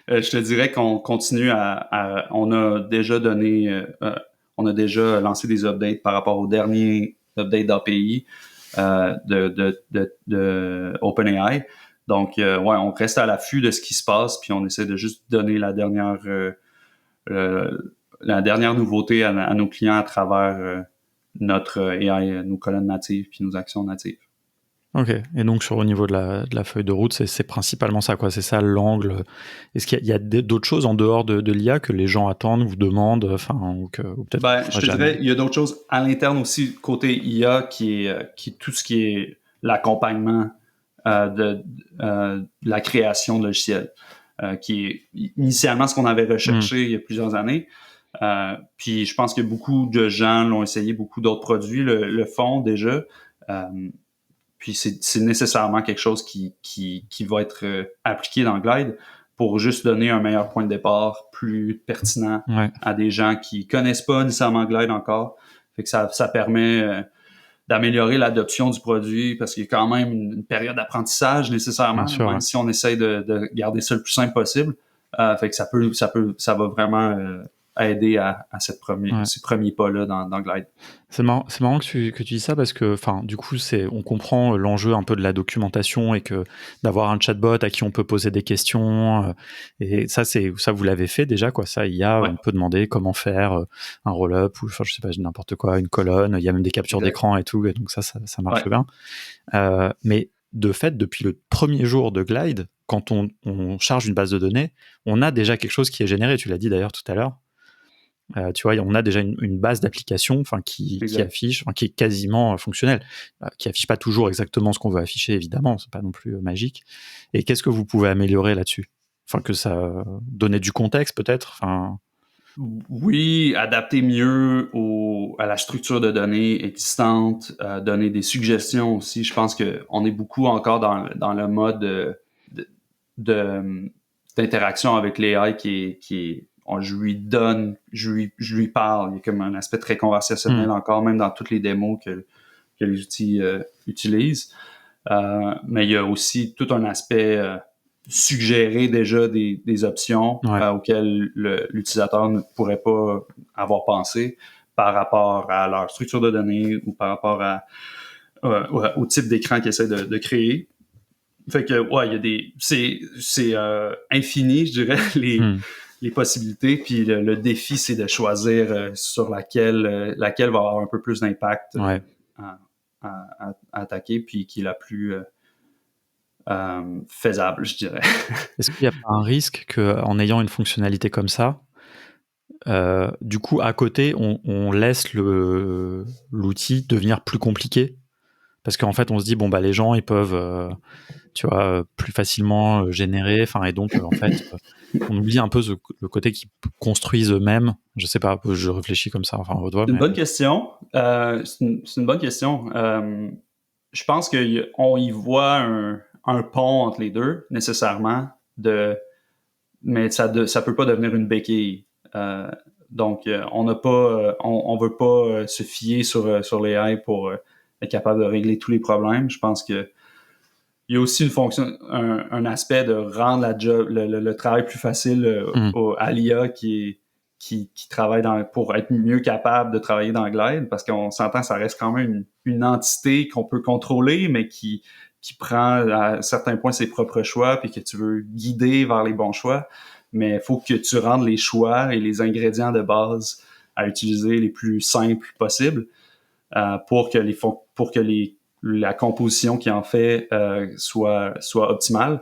Je te dirais qu'on continue on a déjà on a déjà lancé des updates par rapport au dernier update d'API de OpenAI. Donc, on reste à l'affût de ce qui se passe, puis on essaie de juste donner la dernière nouveauté à nos clients à travers notre AI, nos colonnes natives puis nos actions natives. Ok, et donc au niveau de la feuille de route, c'est principalement ça, quoi. C'est ça l'angle. Est-ce qu'il y a d'autres choses en dehors de l'IA que les gens attendent, vous demandent, enfin, ou peut-être. Je te dirais, il y a d'autres choses à l'interne aussi côté IA qui est tout ce qui est l'accompagnement de la création de logiciels, qui est initialement ce qu'on avait recherché il y a plusieurs années. Puis je pense que beaucoup de gens l'ont essayé, beaucoup d'autres produits le font déjà. Puis c'est nécessairement quelque chose qui va être appliqué dans Glide pour juste donner un meilleur point de départ, plus pertinent à des gens qui connaissent pas nécessairement Glide encore. Fait que ça permet d'améliorer l'adoption du produit parce qu'il y a quand même une période d'apprentissage nécessairement, même si on essaye de garder ça le plus simple possible. Fait que ça va vraiment aider à ces premiers pas-là dans Glide. C'est marrant que tu dis ça parce que, enfin, du coup, on comprend l'enjeu un peu de la documentation et que d'avoir un chatbot à qui on peut poser des questions, et ça vous l'avez fait déjà, quoi. Ça, on peut demander comment faire un roll-up ou, enfin, je sais pas, n'importe quoi, une colonne. Il y a même des captures d'écran et tout, et donc ça marche bien. Mais de fait, depuis le premier jour de Glide, quand on charge une base de données, on a déjà quelque chose qui est généré. Tu l'as dit d'ailleurs tout à l'heure. Tu vois, on a déjà une base d'application, enfin, qui affiche, qui est quasiment fonctionnelle, qui affiche pas toujours exactement ce qu'on veut afficher, évidemment, c'est pas non plus magique. Et qu'est-ce que vous pouvez améliorer là-dessus? Enfin, que ça donnait du contexte, peut-être. Enfin. Oui, adapter mieux à la structure de données existante, donner des suggestions aussi. Je pense qu'on est beaucoup encore dans le mode de- d'interaction avec l'AI je lui donne, je lui parle. Il y a comme un aspect très conversationnel encore, même dans toutes les démos que les outils utilisent. Mais il y a aussi tout un aspect suggérer déjà des options auxquelles l'utilisateur ne pourrait pas avoir pensé par rapport à leur structure de données ou par rapport au type d'écran qu'ils essaient de créer. Fait que, ouais, il y a c'est infini, je dirais, les possibilités. Puis le défi, c'est de choisir sur laquelle va avoir un peu plus d'impact à attaquer, puis qui est la plus faisable, je dirais. Est-ce qu'il n'y a pas un risque qu'en ayant une fonctionnalité comme ça, du coup, à côté, on laisse l'outil devenir plus compliqué? Parce qu'en fait, on se dit, bon, bah, les gens, ils peuvent, tu vois, plus facilement générer, et donc, en fait, on oublie un peu le côté qu'ils construisent eux-mêmes. Je sais pas, je réfléchis comme ça, C'est une bonne question. C'est une bonne question. Je pense qu'on y voit un pont entre les deux, nécessairement, mais ça peut pas devenir une béquille. Donc, on n'a pas, on veut pas se fier sur l'AI pour être capable de régler tous les problèmes. Je pense que il y a aussi une fonction, un aspect de rendre le travail plus facile à l'IA qui travaille pour être mieux capable de travailler dans Glide, parce qu'on s'entend, ça reste quand même une entité qu'on peut contrôler, mais qui prend à certains points ses propres choix, puis que tu veux guider vers les bons choix. Mais il faut que tu rendes les choix et les ingrédients de base à utiliser les plus simples possibles pour que la composition qui en fait soit optimale.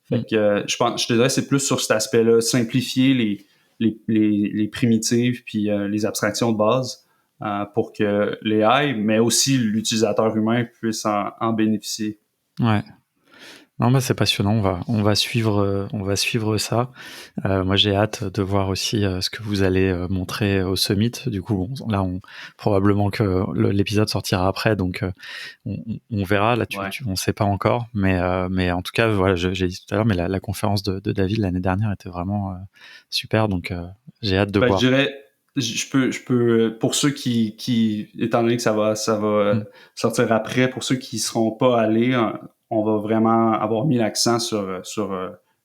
Fait que je te dirais c'est plus sur cet aspect-là, simplifier les primitives puis les abstractions de base pour que l'AI, mais aussi l'utilisateur humain puisse en bénéficier. Ouais. Non, bah, c'est passionnant. On va suivre ça. Moi, j'ai hâte de voir aussi ce que vous allez montrer au Summit. Du coup, là, probablement que l'épisode sortira après, donc on verra. Là, on sait pas encore, mais en tout cas, voilà, j'ai dit tout à l'heure, mais la conférence de David l'année dernière était vraiment super, donc j'ai hâte de voir. Je dirais, je peux, pour ceux qui, étant donné que ça va sortir après, pour ceux qui seront pas allés, on va vraiment avoir mis l'accent sur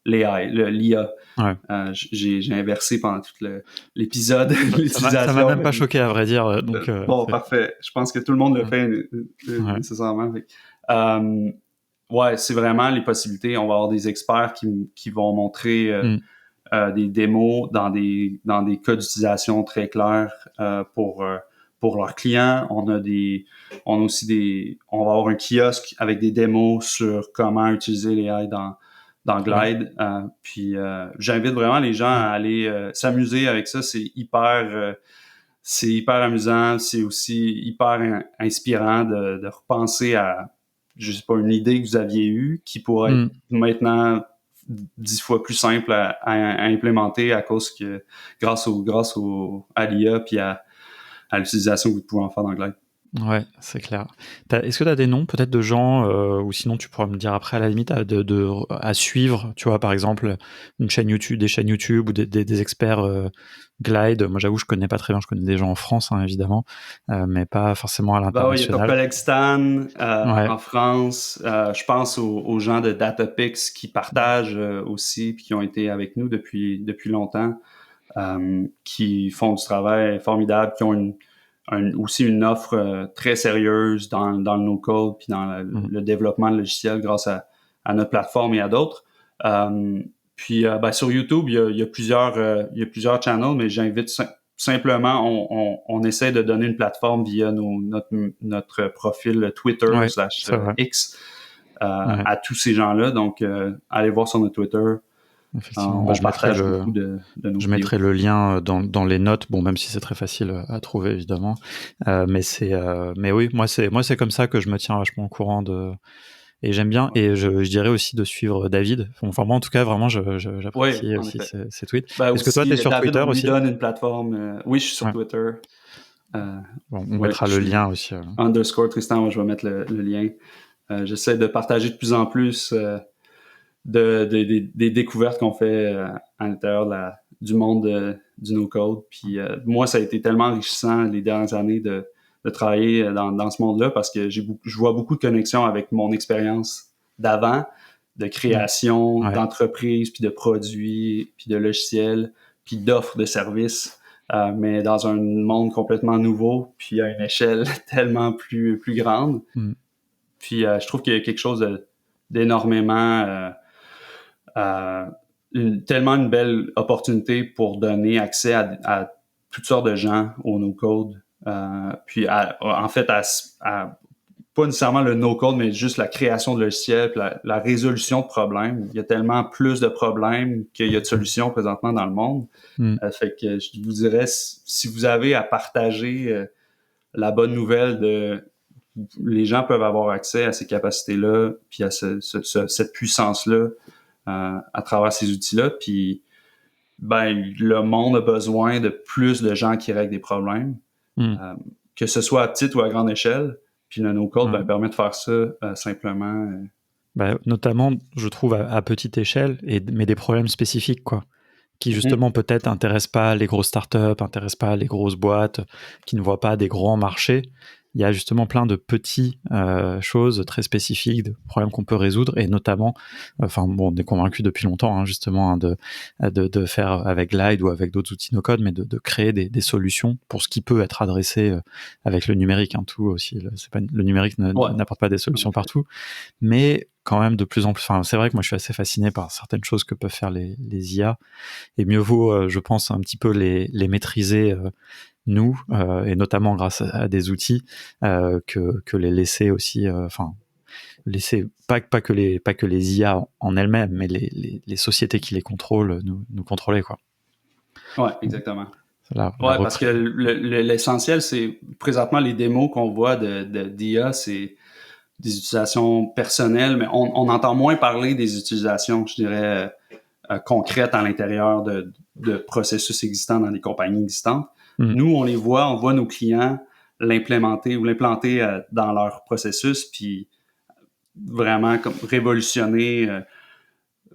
l'IA. Ouais. J'ai inversé pendant tout l'épisode l'utilisation. Ça m'a même pas choqué, à vrai dire. Donc, bon, parfait. Je pense que tout le monde le fait nécessairement. Ouais, c'est vraiment les possibilités. On va avoir des experts qui vont montrer des démos dans des cas d'utilisation très clairs pour leurs clients. On va avoir un kiosque avec des démos sur comment utiliser l'AI dans Glide. Puis j'invite vraiment les gens à aller s'amuser avec ça. C'est hyper amusant. C'est aussi hyper inspirant de repenser à, je sais pas, une idée que vous aviez eue qui pourrait être maintenant 10 fois plus simple à implémenter à cause que grâce à l'IA puis à l'utilisation que vous pouvez en faire dans Glide. Ouais, c'est clair. Est-ce que tu as des noms peut-être de gens, ou sinon tu pourras me dire après à la limite, à suivre, tu vois, par exemple, des chaînes YouTube ou des experts Glide. Moi, j'avoue, je connais pas très bien, je connais des gens en France, hein, évidemment, mais pas forcément à l'international. Il y a Topelexstan en France. Je pense aux gens de Datapix qui partagent aussi, puis qui ont été avec nous depuis longtemps, qui font du travail formidable, qui ont aussi une offre très sérieuse dans le no-code puis dans le développement de logiciels grâce à notre plateforme et à d'autres. Puis sur YouTube, il y a plusieurs channels, mais j'invite simplement, on essaie de donner une plateforme via notre profil Twitter /X à tous ces gens-là. Donc, allez voir sur notre Twitter. Effectivement, je mettrai le lien dans les notes. Bon, même si c'est très facile à trouver évidemment, mais oui, moi c'est comme ça que je me tiens vachement au courant Et j'aime bien, et je dirais aussi de suivre David. Enfin, moi, en tout cas, vraiment, Oui, j'apprécie en aussi effet. ses tweets. Ben Est-ce que toi, aussi, tu es sur David, Twitter on lui aussi? donne une plateforme. Oui, je suis sur Ouais. Twitter. Bon, on Ouais, mettra je le suis lien aussi. underscore Tristan, moi, je vais mettre le lien. J'essaie de partager de plus en plus des découvertes qu'on fait à l'intérieur du monde du no-code. Puis moi, ça a été tellement enrichissant les dernières années de travailler dans ce monde-là parce que je vois beaucoup de connexions avec mon expérience d'avant, de création Ouais. d'entreprises, puis de produits, puis de logiciels, puis d'offres de services, mais dans un monde complètement nouveau, puis à une échelle tellement plus grande. Mm. Puis je trouve qu'il y a quelque chose d'énormément tellement une belle opportunité pour donner accès à toutes sortes de gens au no-code. Puis en fait, pas nécessairement le no-code, mais juste la création de logiciels, puis la résolution de problèmes. Il y a tellement plus de problèmes qu'il y a de solutions présentement dans le monde. Mm. Fait que je vous dirais, si vous avez à partager la bonne nouvelle de les gens peuvent avoir accès à ces capacités-là, puis à cette puissance-là à travers ces outils-là. Puis, ben, le monde a besoin de plus de gens qui règlent des problèmes, Mm. que ce soit à petite ou à grande échelle. Puis le no-code Ouais. permet de faire ça simplement. Bah, notamment, je trouve, à petite échelle, mais des problèmes spécifiques, quoi, qui justement peut-être intéressent pas les grosses startups, intéressent pas les grosses boîtes, qui ne voient pas des grands marchés. Il y a justement plein de petites choses très spécifiques, de problèmes qu'on peut résoudre, et notamment, enfin bon, on est convaincu depuis longtemps, hein, justement, hein, de faire avec Glide ou avec d'autres outils no-code, mais de créer des solutions pour ce qui peut être adressé avec le numérique, hein, tout aussi. Le numérique Ouais. n'apporte pas des solutions partout, mais quand même de plus en plus. Enfin, c'est vrai que moi je suis assez fasciné par certaines choses que peuvent faire les IA, et mieux vaut, je pense, un petit peu les maîtriser nous, et notamment grâce à des outils, que les laisser aussi, enfin laisser pas que les IA en elles-mêmes, mais les sociétés qui les contrôlent nous contrôler, quoi. Ouais, exactement. La Ouais, parce que reprise. l'essentiel, c'est présentement les démos qu'on voit d'IA, c'est des utilisations personnelles, mais on entend moins parler des utilisations, je dirais, concrètes à l'intérieur de processus existants dans des compagnies existantes. Mm. Nous, on voit nos clients l'implémenter ou l'implanter dans leur processus, puis vraiment comme révolutionner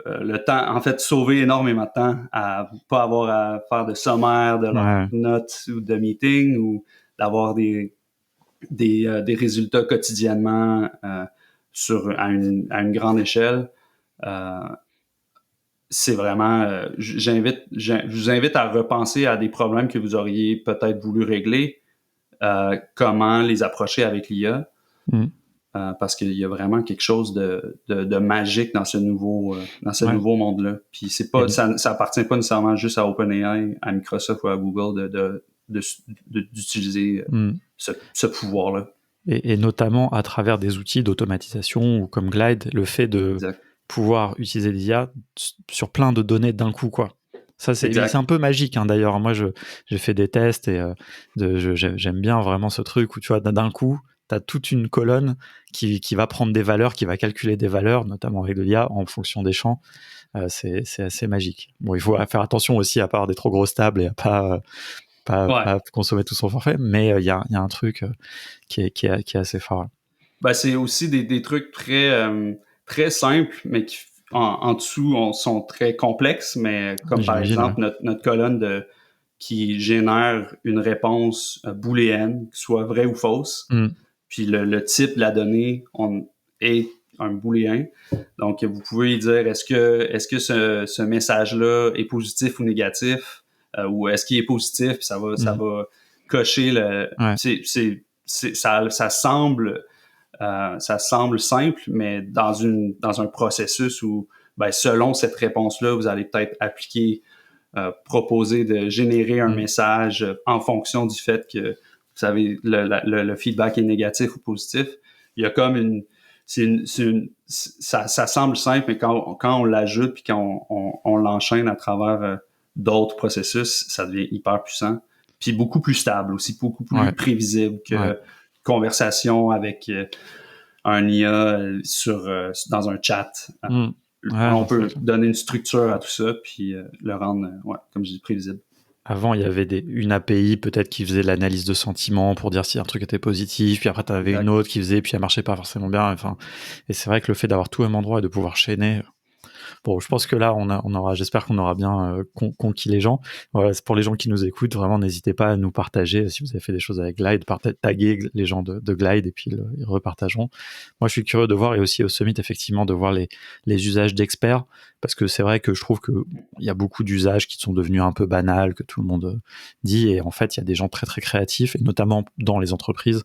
le temps, en fait, sauver énormément de temps à pas avoir à faire de sommaire de leurs Ouais. notes ou de meetings ou d'avoir des résultats quotidiennement à une grande échelle. Euh, c'est vraiment, je vous invite à repenser à des problèmes que vous auriez peut-être voulu régler, comment les approcher avec l'IA, Mm. parce qu'il y a vraiment quelque chose de magique dans ce Ouais. nouveau monde-là. Puis ça appartient pas nécessairement juste à OpenAI, à Microsoft ou à Google d'utiliser Mm. ce pouvoir-là. Et notamment à travers des outils d'automatisation ou comme Glide, le fait de Exact. pouvoir utiliser l'IA sur plein de données d'un coup, quoi. Ça, c'est Exact. un peu magique, hein, d'ailleurs. Moi, j'ai fait des tests, et j'aime bien vraiment ce truc où, tu vois, d'un coup, tu as toute une colonne qui va prendre des valeurs, qui va calculer des valeurs, notamment avec de l'IA, en fonction des champs. C'est assez magique. Bon, il faut faire attention aussi à pas avoir des trop grosses tables et à pas consommer tout son forfait, mais il y a un truc qui est assez fort. Ben, c'est aussi des trucs très simples, mais qui en dessous sont très complexes, mais comme par J'imagine, ouais. exemple notre colonne qui génère une réponse booléenne, qui soit vraie ou fausse. Mm. Puis le type de la donnée est un booléen. Donc, vous pouvez dire, est-ce que ce message-là est positif ou négatif, ou est-ce qu'il est positif, puis ça va cocher Ouais. ça semble simple, mais dans un processus où, ben, selon cette réponse-là, vous allez peut-être proposer de générer un message en fonction du fait que vous savez le feedback est négatif ou positif. Il y a comme ça semble simple, mais quand on l'ajoute puis quand on l'enchaîne à travers d'autres processus, ça devient hyper puissant. Puis beaucoup plus stable aussi, beaucoup plus Ouais. prévisible que Ouais. conversation avec un IA dans un chat. On peut donner une structure à tout ça, puis le rendre, comme je dis, prévisible. Avant, il y avait une API peut-être qui faisait l'analyse de sentiments pour dire si un truc était positif, puis après tu avais une autre qui faisait, puis elle marchait pas forcément bien. Enfin, et c'est vrai que le fait d'avoir tout au même endroit et de pouvoir chaîner. Bon, je pense que là, j'espère qu'on aura bien conquis les gens. Voilà, c'est pour les gens qui nous écoutent, vraiment, n'hésitez pas à nous partager si vous avez fait des choses avec Glide, taguer les gens de Glide et puis ils repartageront. Moi, je suis curieux de voir, et aussi au Summit, effectivement, de voir les usages d'experts, parce que c'est vrai que je trouve qu'il y a beaucoup d'usages qui sont devenus un peu banals, que tout le monde dit, et en fait, il y a des gens très, très créatifs, et notamment dans les entreprises,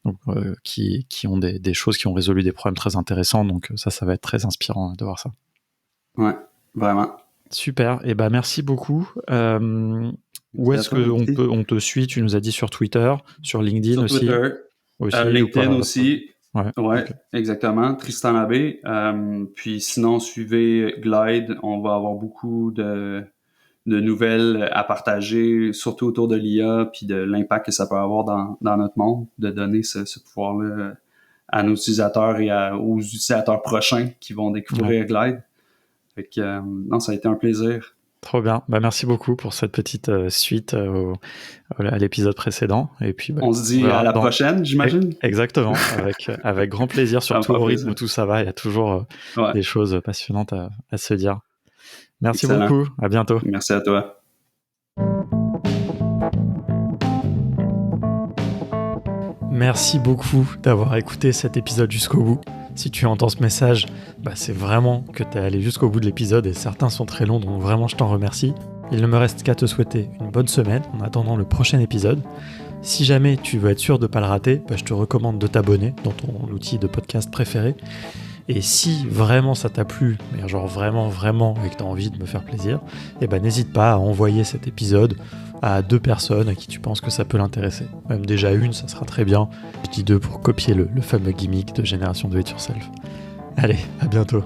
donc, qui ont des choses qui ont résolu des problèmes très intéressants, donc ça va être très inspirant de voir ça. Ouais, vraiment. Super, et merci beaucoup. Où est-ce qu'on te suit? Tu nous as dit sur Twitter, sur LinkedIn sur Twitter, LinkedIn aussi. Ouais, okay. Exactement. Tristan Labbé. Puis sinon, suivez Glide. On va avoir beaucoup de nouvelles à partager, surtout autour de l'IA puis de l'impact que ça peut avoir dans notre monde, de donner ce pouvoir-là à nos utilisateurs et aux utilisateurs prochains qui vont découvrir Glide. Fait que, non, ça a été un plaisir. Trop bien. Merci beaucoup pour cette petite suite à l'épisode précédent. Et puis, on se dit à la prochaine, j'imagine. Exactement. Avec grand plaisir, surtout au rythme où tout ça va. Il y a toujours des choses passionnantes à se dire. Merci beaucoup. À bientôt. Merci à toi. Merci beaucoup d'avoir écouté cet épisode jusqu'au bout. Si tu entends ce message, c'est vraiment que tu es allé jusqu'au bout de l'épisode et certains sont très longs, donc vraiment je t'en remercie. Il ne me reste qu'à te souhaiter une bonne semaine en attendant le prochain épisode. Si jamais tu veux être sûr de ne pas le rater, je te recommande de t'abonner dans ton outil de podcast préféré. Et si vraiment ça t'a plu, mais genre vraiment, et que tu as envie de me faire plaisir, n'hésite pas à envoyer cet épisode à 2 personnes à qui tu penses que ça peut l'intéresser. Même déjà une, ça sera très bien. Je dis 2 pour copier le fameux gimmick de génération Do It Yourself. Allez, à bientôt.